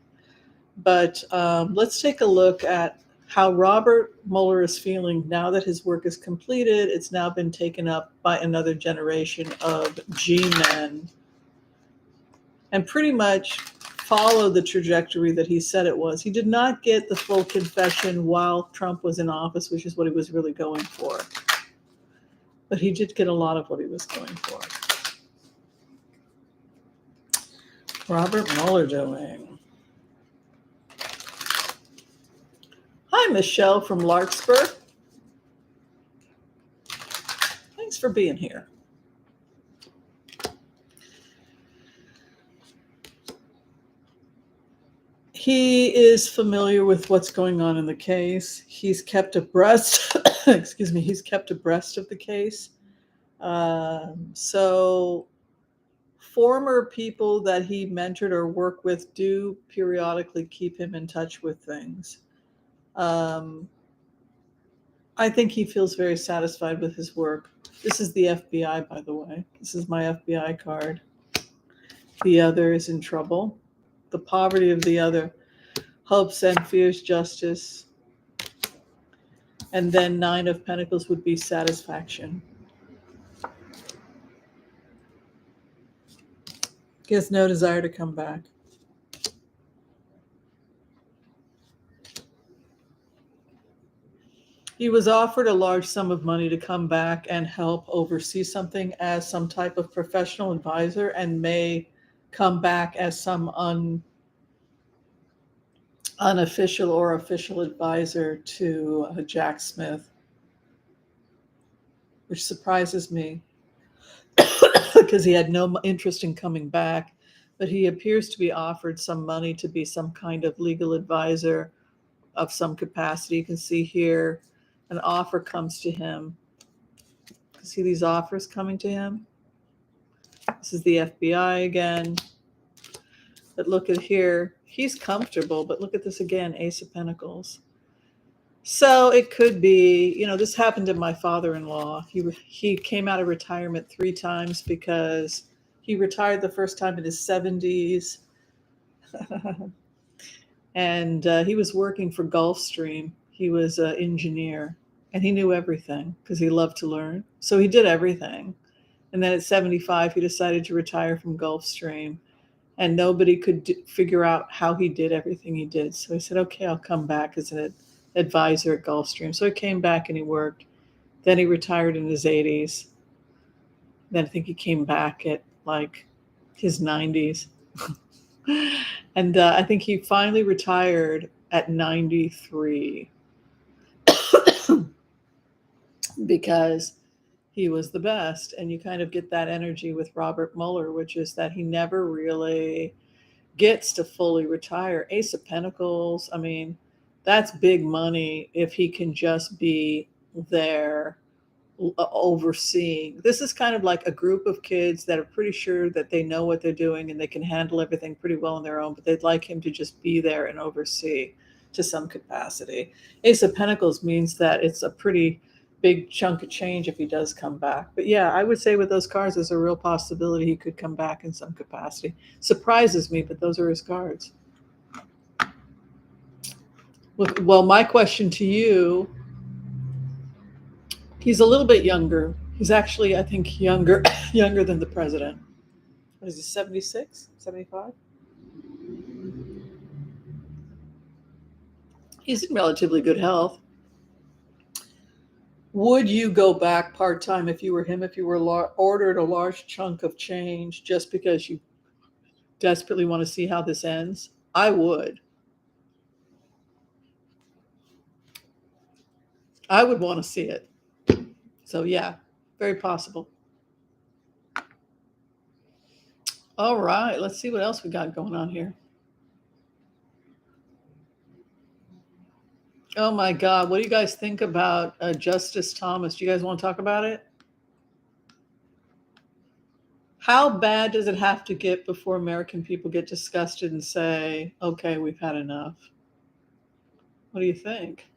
But let's take a look at how Robert Mueller is feeling now that his work is completed. It's now been taken up by another generation of G-men, and pretty much follow the trajectory that he said it was. He did not get the full confession while Trump was in office, which is what he was really going for. But he did get a lot of what he was going for. Robert Mueller doing. Hi, Michelle from Larkspur. Thanks for being here. He is familiar with what's going on in the case. He's kept abreast, excuse me, he's kept abreast of the case. So former people that he mentored or worked with do periodically keep him in touch with things. I think he feels very satisfied with his work. This is the FBI, by the way. This is my FBI card. The other is in trouble. The poverty of the other. Hopes and fears justice. And then 9 of Pentacles would be satisfaction. He has no desire to come back. He was offered a large sum of money to come back and help oversee something as some type of professional advisor, and may come back as some unofficial or official advisor to Jack Smith, which surprises me because he had no interest in coming back, but he appears to be offered some money to be some kind of legal advisor of some capacity. You can see here an offer comes to him. You see these offers coming to him? This is the FBI again. But look at here. He's comfortable, but look at this again, Ace of Pentacles. So it could be, this happened to my father-in-law. He came out of retirement 3 times because he retired the first time in his 70s. And he was working for Gulfstream. He was an engineer, and he knew everything because he loved to learn. So he did everything. And then at 75, he decided to retire from Gulfstream. And nobody could figure out how he did everything he did. So he said, okay, I'll come back as an advisor at Gulfstream. So he came back and he worked. Then he retired in his 80s. Then I think he came back at like his 90s. And I think he finally retired at 93 because he was the best. And you kind of get that energy with Robert Mueller, which is that he never really gets to fully retire. Ace of Pentacles, I mean, that's big money if he can just be there overseeing. This is kind of like a group of kids that are pretty sure that they know what they're doing and they can handle everything pretty well on their own, but they'd like him to just be there and oversee to some capacity. Ace of Pentacles means that it's a pretty big chunk of change if he does come back. But yeah, I would say with those cards, there's a real possibility he could come back in some capacity. Surprises me, but those are his cards. Well, my question to you, he's a little bit younger. He's actually, I think, younger than the president. What is he, 76, 75? He's in relatively good health. Would you go back part-time if you were him, if you were ordered a large chunk of change just because you desperately want to see how this ends? I would. I would want to see it. So yeah, very possible. All right, let's see what else we got going on here. Oh my God, what do you guys think about Justice Thomas? Do you guys want to talk about it? How bad does it have to get before American people get disgusted and say, okay, we've had enough? What do you think?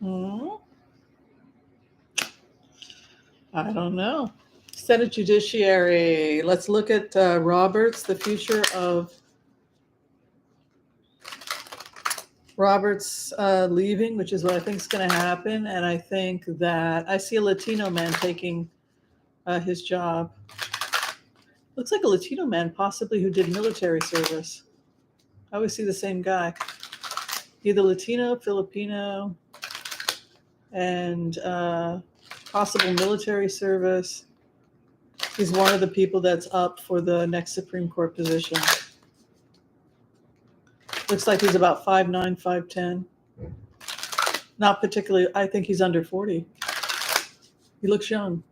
Hmm? I don't know. Senate Judiciary. Let's look at Roberts, the future of Roberts leaving, which is what I think is going to happen. And I think that I see a Latino man taking his job. Looks like a Latino man, possibly who did military service. I always see the same guy. Either Latino, Filipino, and possible military service. He's one of the people that's up for the next Supreme Court position. Looks like he's about 5'9", 5'10". Not particularly, I think he's under 40. He looks young.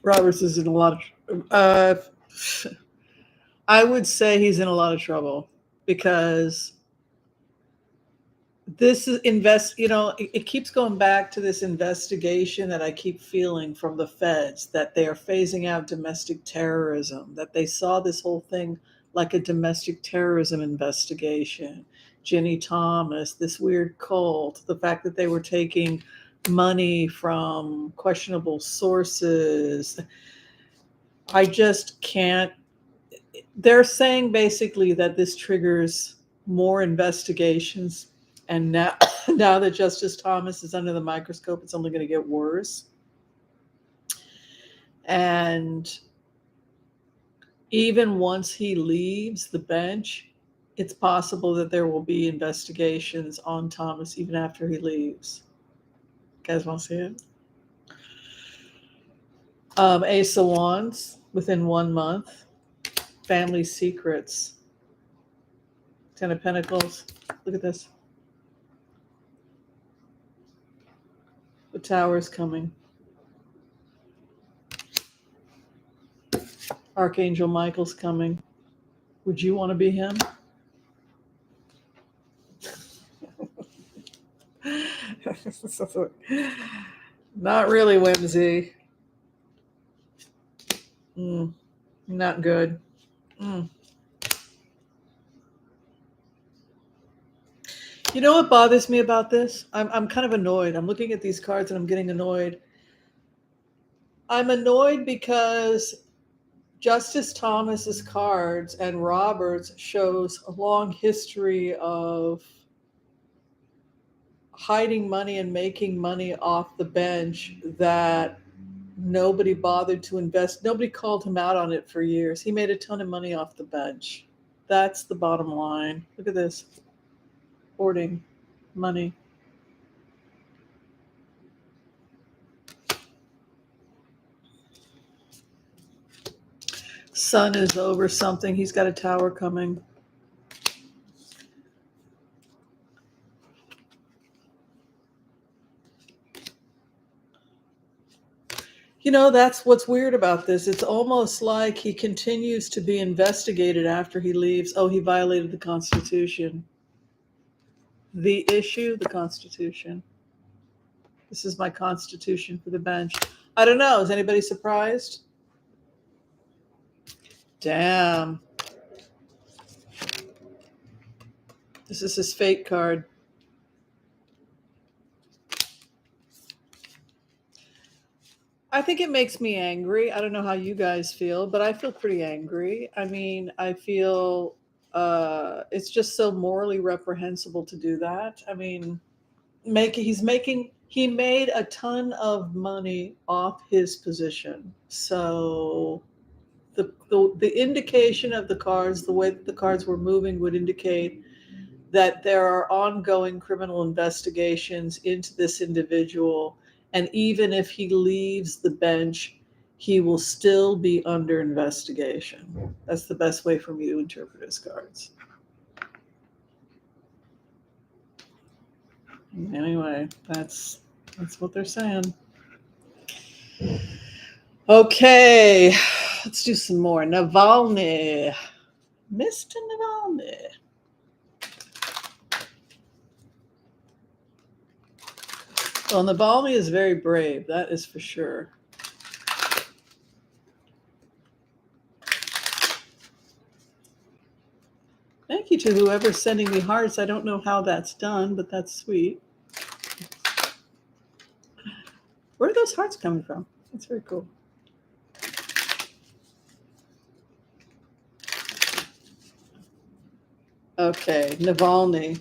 Roberts is in a lot of, I would say he's in a lot of trouble because this is it keeps going back to this investigation that I keep feeling from the feds that they are phasing out domestic terrorism, that they saw this whole thing like a domestic terrorism investigation. Ginny Thomas, this weird cult, the fact that they were taking money from questionable sources. I just can't. They're saying basically that this triggers more investigations. And now, now that Justice Thomas is under the microscope, it's only going to get worse. And even once he leaves the bench, it's possible that there will be investigations on Thomas even after he leaves. You guys want to see it? Ace of Wands within 1 month. Family secrets. Ten of Pentacles. Look at this. The Tower is coming. Archangel Michael's coming. Would you want to be him? Not really, Whimsy. Not good. You know what bothers me about this? I'm kind of annoyed. I'm looking at these cards and I'm getting annoyed. I'm annoyed because Justice Thomas's cards and Roberts shows a long history of hiding money and making money off the bench that nobody bothered to invest. Nobody called him out on it for years. He made a ton of money off the bench. That's the bottom line. Look at this. Hoarding. money. Sun is over something. He's got a tower coming. You know, that's what's weird about this. It's almost like he continues to be investigated after he leaves. Oh, he violated the Constitution. The issue, the Constitution. This is my Constitution for the bench. I don't know. Is anybody surprised? Damn. This is his fate card. I think it makes me angry. I don't know how you guys feel, but I feel pretty angry. I mean, I feel it's just so morally reprehensible to do that. I mean, he made a ton of money off his position. So the indication of the cards, the way that the cards were moving would indicate that there are ongoing criminal investigations into this individual. And even if he leaves the bench, he will still be under investigation. That's the best way for me to interpret his cards. Anyway, that's what they're saying. Okay, let's do some more. Navalny. Mr. Navalny. Well, Navalny is very brave, that is for sure. Thank you to whoever's sending me hearts. I don't know how that's done, but that's sweet. Where are those hearts coming from? That's very cool. Okay, Navalny.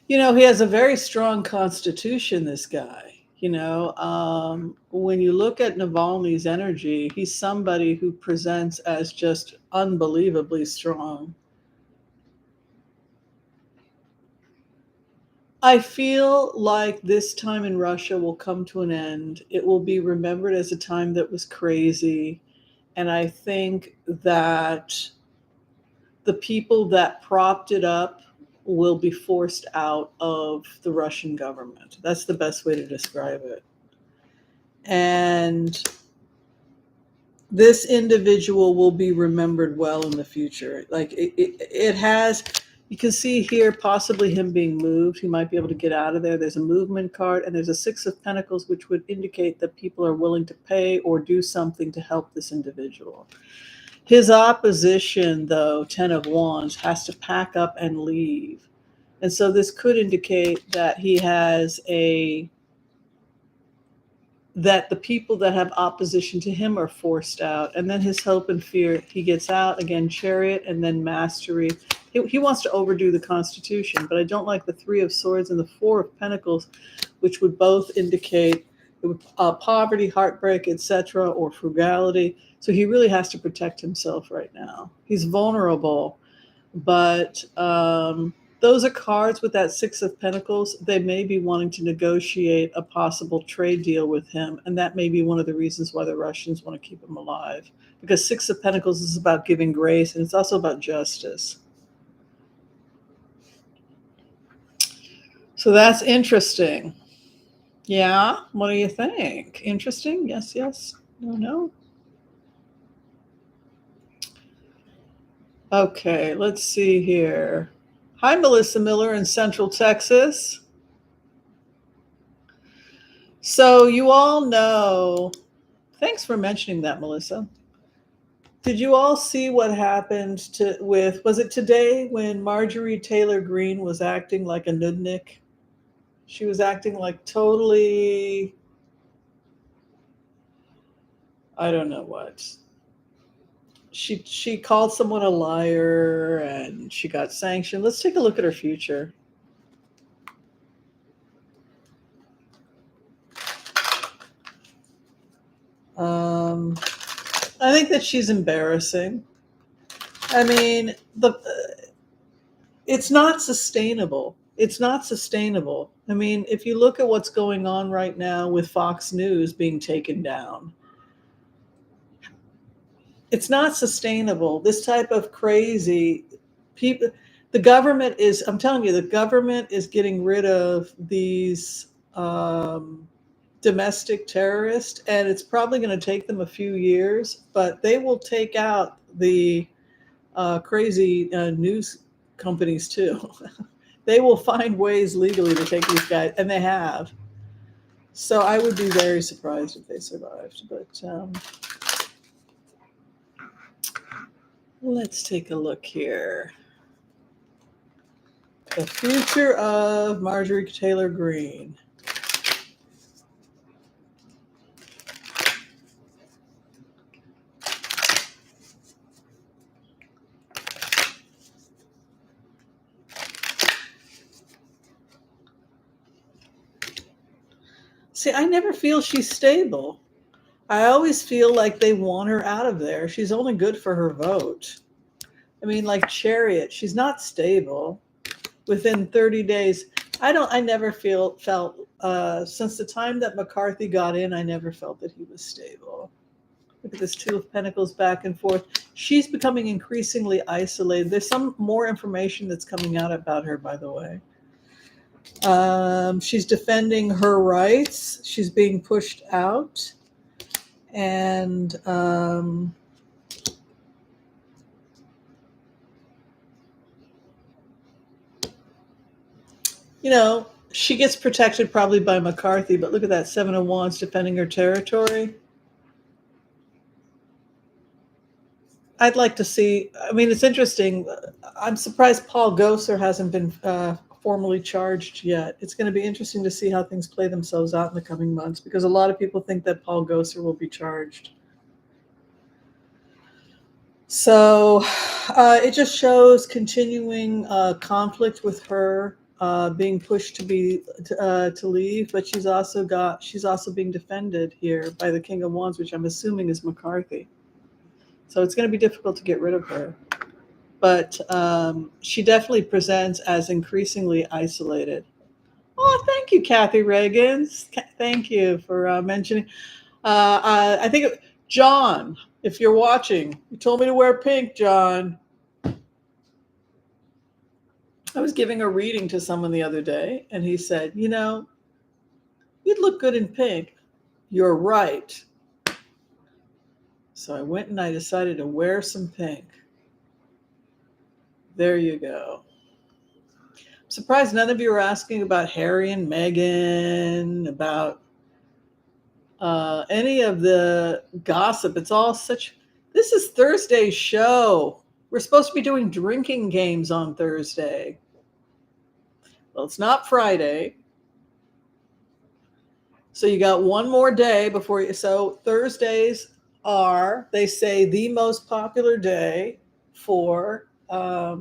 You know, he has a very strong constitution, this guy. You know, when you look at Navalny's energy, he's somebody who presents as just unbelievably strong. I feel like this time in Russia will come to an end. It will be remembered as a time that was crazy. And I think that the people that propped it up will be forced out of the Russian government. That's the best way to describe it. And this individual will be remembered well in the future. Like it has, you can see here possibly him being moved. He might be able to get out of there. There's a movement card and there's a Six of Pentacles, which would indicate that people are willing to pay or do something to help this individual. His opposition, though, Ten of Wands, has to pack up and leave. And so this could indicate that he has that the people that have opposition to him are forced out. And then his hope and fear, he gets out, again, Chariot, and then Mastery. He wants to overdo the Constitution, but I don't like the Three of Swords and the Four of Pentacles, which would both indicate poverty, heartbreak, etc., or frugality. So he really has to protect himself right now. He's vulnerable, but those are cards with that Six of Pentacles. They may be wanting to negotiate a possible trade deal with him, and that may be one of the reasons why the Russians want to keep him alive. Because Six of Pentacles is about giving grace, and it's also about justice. So that's interesting. Yeah, what do you think? Interesting? Yes, yes. No, no. Okay, let's see here. Hi, Melissa Miller in Central Texas. So you all know, thanks for mentioning that, Melissa. Did you all see what happened was it today when Marjorie Taylor Greene was acting like a nudnik? She was acting like totally, I don't know what. she called someone a liar and she got sanctioned. Let's take a look at her future. I think that she's embarrassing. I mean, it's not sustainable. It's not sustainable. I mean, if you look at what's going on right now with Fox News being taken down, it's not sustainable. This type of crazy people, the government is, I'm telling you, the government is getting rid of these domestic terrorists, and it's probably going to take them a few years, but they will take out the crazy news companies too. They will find ways legally to take these guys, and they have. So I would be very surprised if they survived. But let's take a look here. The future of Marjorie Taylor Greene. See, I never feel she's stable. I always feel like they want her out of there. She's only good for her vote. I mean, like Chariot, she's not stable. Within 30 days, I never felt, since the time that McCarthy got in, I never felt that he was stable. Look at this Two of Pentacles back and forth. She's becoming increasingly isolated. There's some more information that's coming out about her, by the way. She's defending her rights. She's being pushed out. And you know, she gets protected probably by McCarthy, but look at that, Seven of Wands defending her territory. I'd like to see, I mean, it's interesting. I'm surprised Paul Gosar hasn't been formally charged yet. It's going to be interesting to see how things play themselves out in the coming months, because a lot of people think that Paul Gosar will be charged. So it just shows continuing conflict with her, being pushed to leave, but she's also being defended here by the King of Wands, which I'm assuming is McCarthy. So it's going to be difficult to get rid of her, but she definitely presents as increasingly isolated. Oh, thank you, Kathy Reagans. Thank you for mentioning. I think John, if you're watching, you told me to wear pink, John. I was giving a reading to someone the other day, and he said, you know, you'd look good in pink. You're right. So I went and I decided to wear some pink. There you go. I'm surprised none of you are asking about Harry and Meghan, about any of the gossip. It's all such. This is Thursday's show. We're supposed to be doing drinking games on Thursday. Well, it's not Friday. So you got one more day before you. So Thursdays are, they say, the most popular day for I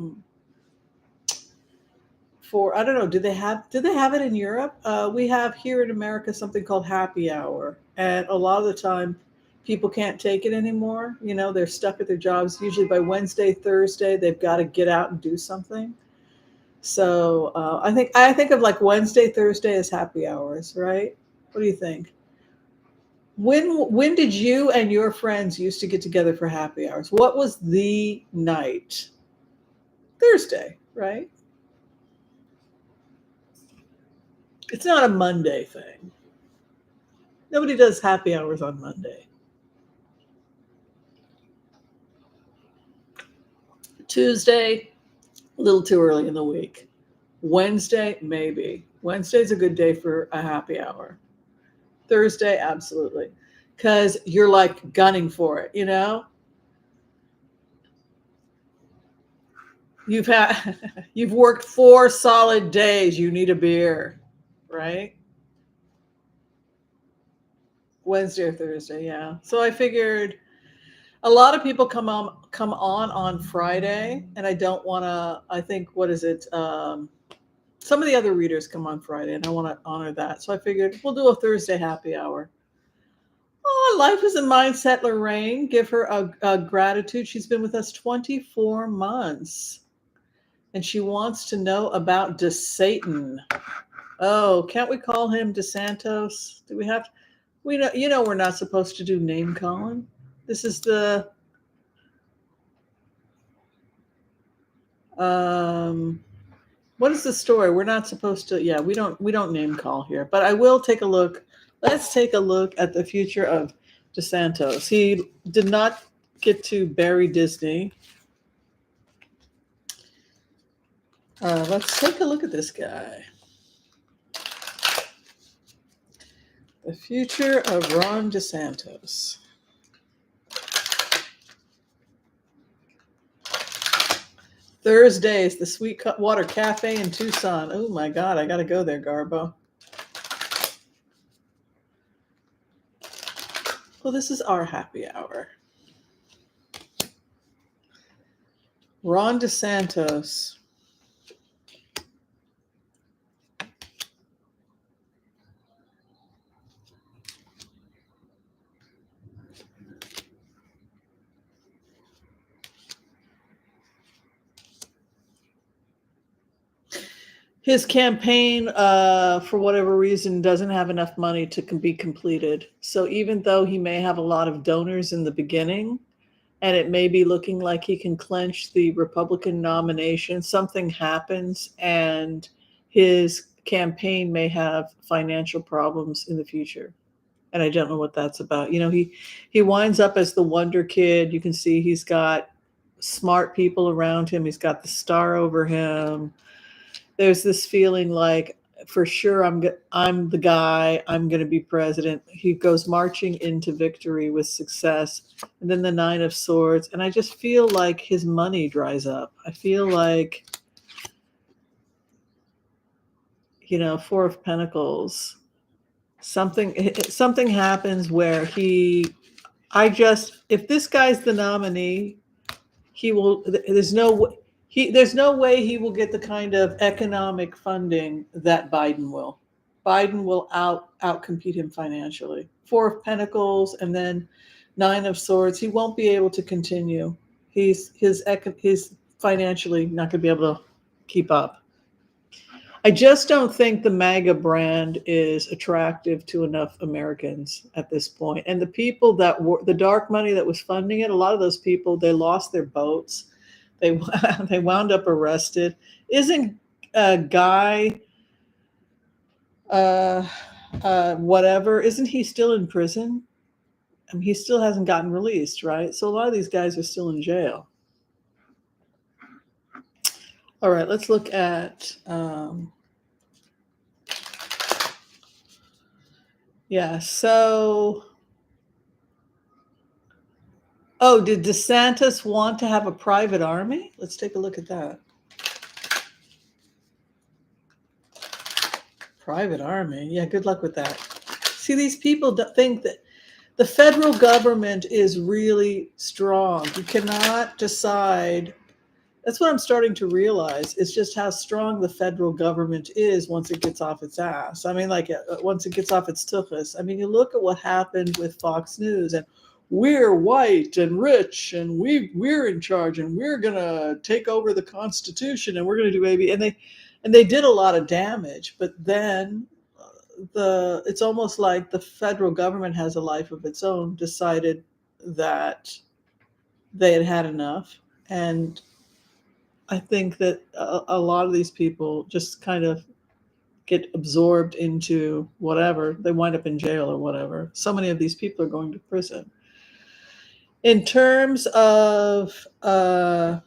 don't know, do they have it in Europe? We have here in America something called happy hour, and a lot of the time people can't take it anymore. You know, they're stuck at their jobs. Usually by Wednesday, Thursday, they've got to get out and do something. So I think of like Wednesday, Thursday as happy hours, right? What do you think? When did you and your friends used to get together for happy hours? What was the night? Thursday, right? It's not a Monday thing. Nobody does happy hours on Monday. Tuesday, a little too early in the week. Wednesday, maybe. Wednesday's a good day for a happy hour. Thursday, absolutely. Because you're like gunning for it, you know? You've worked 4 solid days. You need a beer, right? Wednesday or Thursday, yeah. So I figured A lot of people come on Friday, and I don't want to. I think what is it? Some of the other readers come on Friday, and I want to honor that. So I figured we'll do a Thursday happy hour. Oh, life is a mindset, Lorraine. Give her a gratitude. She's been with us 24 months, and she wants to know about DeSatan. Oh, can't we call him DeSantos? Do we have? We know, we're not supposed to do name calling. This is the what is the story? We're not supposed to. Yeah, we don't name call here. But I will take a look. Let's take a look at the future of DeSantos. He did not get to bury Disney. Let's take a look at this guy. The future of Ron DeSantos. Thursdays, the Sweetwater Cafe in Tucson. Oh my God, I got to go there, Garbo. Well, this is our happy hour. Ron DeSantos. His campaign, for whatever reason, doesn't have enough money to be completed. So even though he may have a lot of donors in the beginning, and it may be looking like he can clinch the Republican nomination, something happens and his campaign may have financial problems in the future. And I don't know what that's about. He winds up as the wonder kid. You can see he's got smart people around him. He's got the star over him. There's this feeling like, for sure, I'm the guy. I'm going to be president. He goes marching into victory with success, and then the Nine of Swords. And I just feel like his money dries up. I feel like, Four of Pentacles. Something happens where if this guy's the nominee, he will. There's no way he will get the kind of economic funding that Biden will. Biden will outcompete him financially. Four of Pentacles and then Nine of Swords. He won't be able to continue. He's financially not going to be able to keep up. I just don't think the MAGA brand is attractive to enough Americans at this point. And the people that were the dark money that was funding it, a lot of those people, they lost their boats. They wound up arrested. Isn't Guy whatever? Isn't he still in prison? I mean, he still hasn't gotten released, right? So a lot of these guys are still in jail. All right, let's look at. So. Oh, did DeSantis want to have a private army? Let's take a look at that. Private army. Yeah, good luck with that. See, these people think that the federal government is really strong. You cannot decide. That's what I'm starting to realize, is just how strong the federal government is once it gets off its ass. I mean, like once it gets off its tuchus. I mean, you look at what happened with Fox News, and we're white and rich and we're in charge and we're gonna take over the Constitution and we're gonna do AB, and they did a lot of damage. But then it's almost like the federal government has a life of its own, decided that they had enough. And I think that a lot of these people just kind of get absorbed into whatever. They wind up in jail or whatever. So many of these people are going to prison. In terms of, I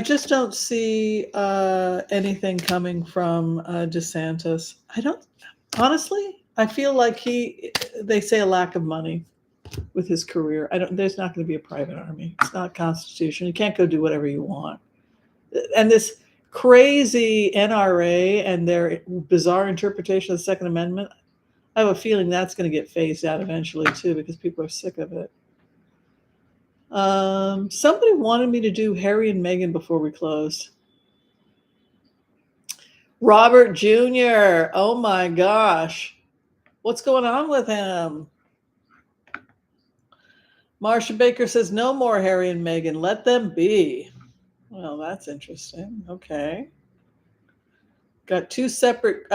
just don't see anything coming from DeSantis. Honestly, I feel like they say a lack of money with his career. There's not going to be a private army. It's not Constitution. You can't go do whatever you want. And this crazy NRA and their bizarre interpretation of the Second Amendment, I have a feeling that's going to get phased out eventually too, because people are sick of it. Somebody wanted me to do Harry and Meghan before we closed. Robert Jr. Oh my gosh. What's going on with him? Marsha Baker says, no more Harry and Meghan. Let them be. Well, that's interesting. Okay. Got two separate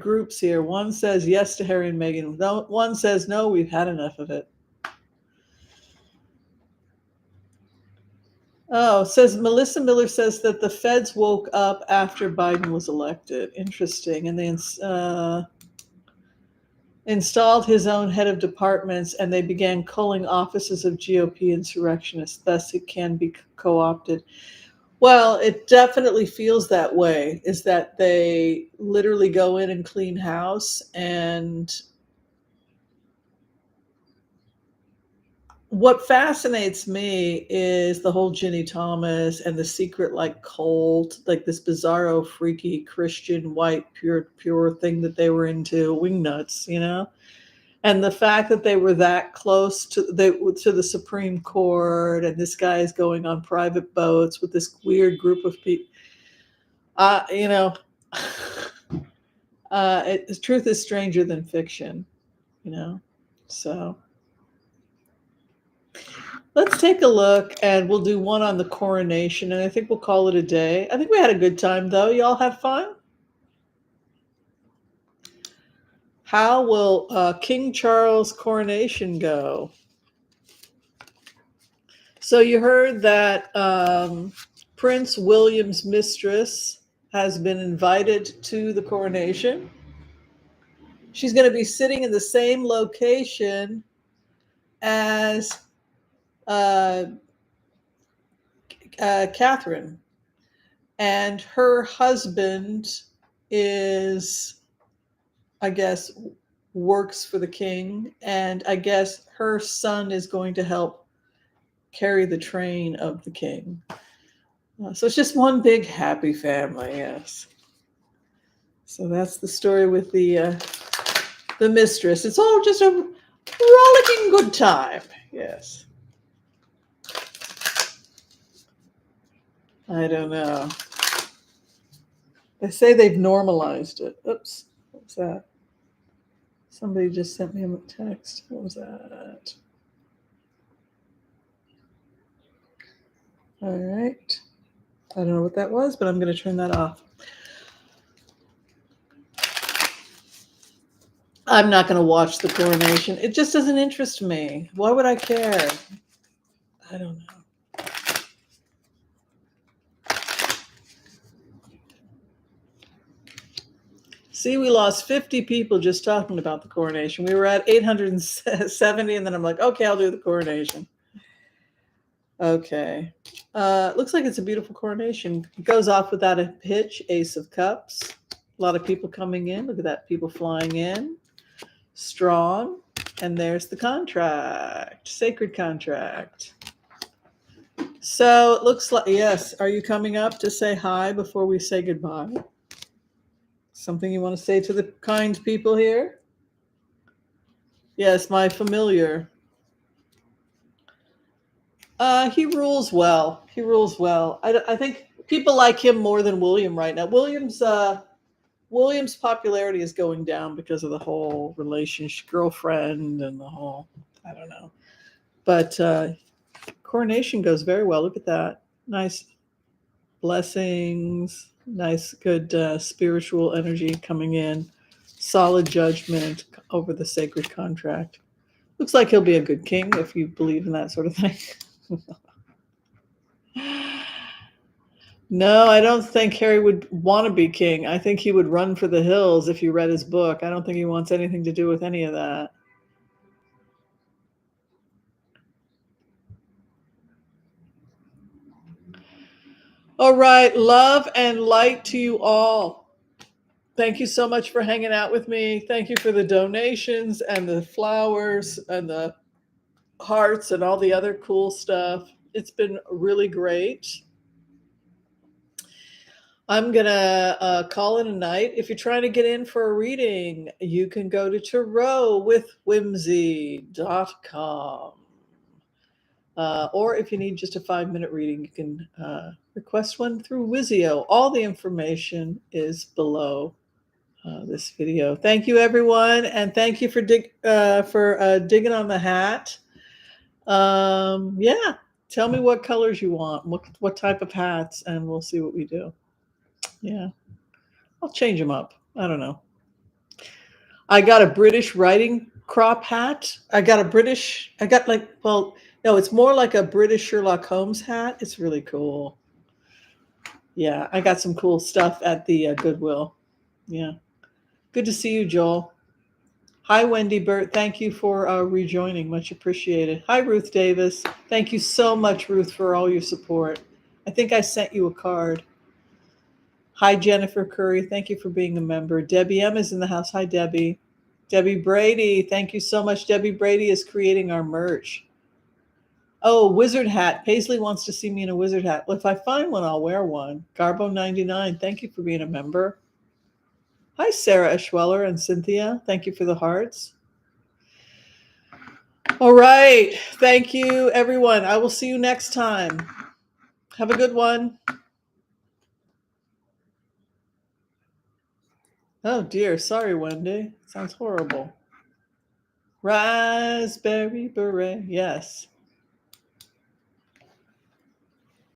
groups here. One says yes to Harry and Meghan. One says no, we've had enough of it. Oh, says Melissa Miller says that the feds woke up after Biden was elected. Interesting. And they installed his own head of departments, and they began culling offices of GOP insurrectionists. Thus, it can be co-opted. Well, it definitely feels that way, is that they literally go in and clean house. And what fascinates me is the whole Ginny Thomas and the secret like cult, like this bizarro, freaky Christian, white, pure thing that they were into, wingnuts, you know? And the fact that they were that close to the Supreme Court, and this guy is going on private boats with this weird group of people, you know, truth is stranger than fiction, you know. So let's take a look, and we'll do one on the coronation, and I think we'll call it a day. I think we had a good time, though. Y'all had fun? How will King Charles' coronation go? So you heard that Prince William's mistress has been invited to the coronation. She's going to be sitting in the same location as Catherine. And her husband is, I guess, works for the king. And I guess her son is going to help carry the train of the king. So it's just one big happy family, yes. So that's the story with the mistress. It's all just a rollicking good time, yes. I don't know. They say they've normalized it. Oops, what was that? Somebody just sent me a text. What was that? All right. I don't know what that was, but I'm going to turn that off. I'm not going to watch the coronation. It just doesn't interest me. Why would I care? I don't know. See, we lost 50 people just talking about the coronation. We were at 870, and then I'm like, okay, I'll do the coronation. Okay. Looks like it's a beautiful coronation. It goes off without a hitch, Ace of Cups. A lot of people coming in. Look at that, people flying in. Strong. And there's the contract, sacred contract. So it looks like, yes, are you coming up to say hi before we say goodbye? Something you want to say to the kind people here? Yes, my familiar. He rules well. He rules well. I think people like him more than William right now. William's popularity is going down because of the whole relationship, girlfriend, and the whole, I don't know. But coronation goes very well. Look at that. Nice blessings, nice, good spiritual energy coming in. Solid judgment over the sacred contract. Looks like he'll be a good king if you believe in that sort of thing. No, I don't think Harry would want to be king. I think he would run for the hills if you read his book. I don't think he wants anything to do with any of that. All right, love and light to you all. Thank you so much for hanging out with me. Thank you for the donations and the flowers and the hearts and all the other cool stuff. It's been really great. I'm gonna call it a night. If you're trying to get in for a reading, you can go to tarotwithwhimsy.com. Or if you need just a 5-minute reading, you can request one through Wizio. All the information is below this video. Thank you, everyone, and thank you for digging on the hat. Yeah, tell me what colors you want, what type of hats, and we'll see what we do. Yeah, I'll change them up. I don't know. I got a British writing crop hat. I got like, well, no, it's more like a British Sherlock Holmes hat. It's really cool. Yeah, I got some cool stuff at the Goodwill. Yeah. Good to see you, Joel. Hi, Wendy Burt. Thank you for rejoining. Much appreciated. Hi, Ruth Davis. Thank you so much, Ruth, for all your support. I think I sent you a card. Hi, Jennifer Curry. Thank you for being a member. Debbie M is in the house. Hi, Debbie. Debbie Brady. Thank you so much. Debbie Brady is creating our merch. Oh, wizard hat. Paisley wants to see me in a wizard hat. Well, if I find one, I'll wear one. Garbo99. Thank you for being a member. Hi, Sarah Eschweller and Cynthia. Thank you for the hearts. All right. Thank you, everyone. I will see you next time. Have a good one. Oh, dear. Sorry, Wendy. Sounds horrible. Raspberry beret. Yes.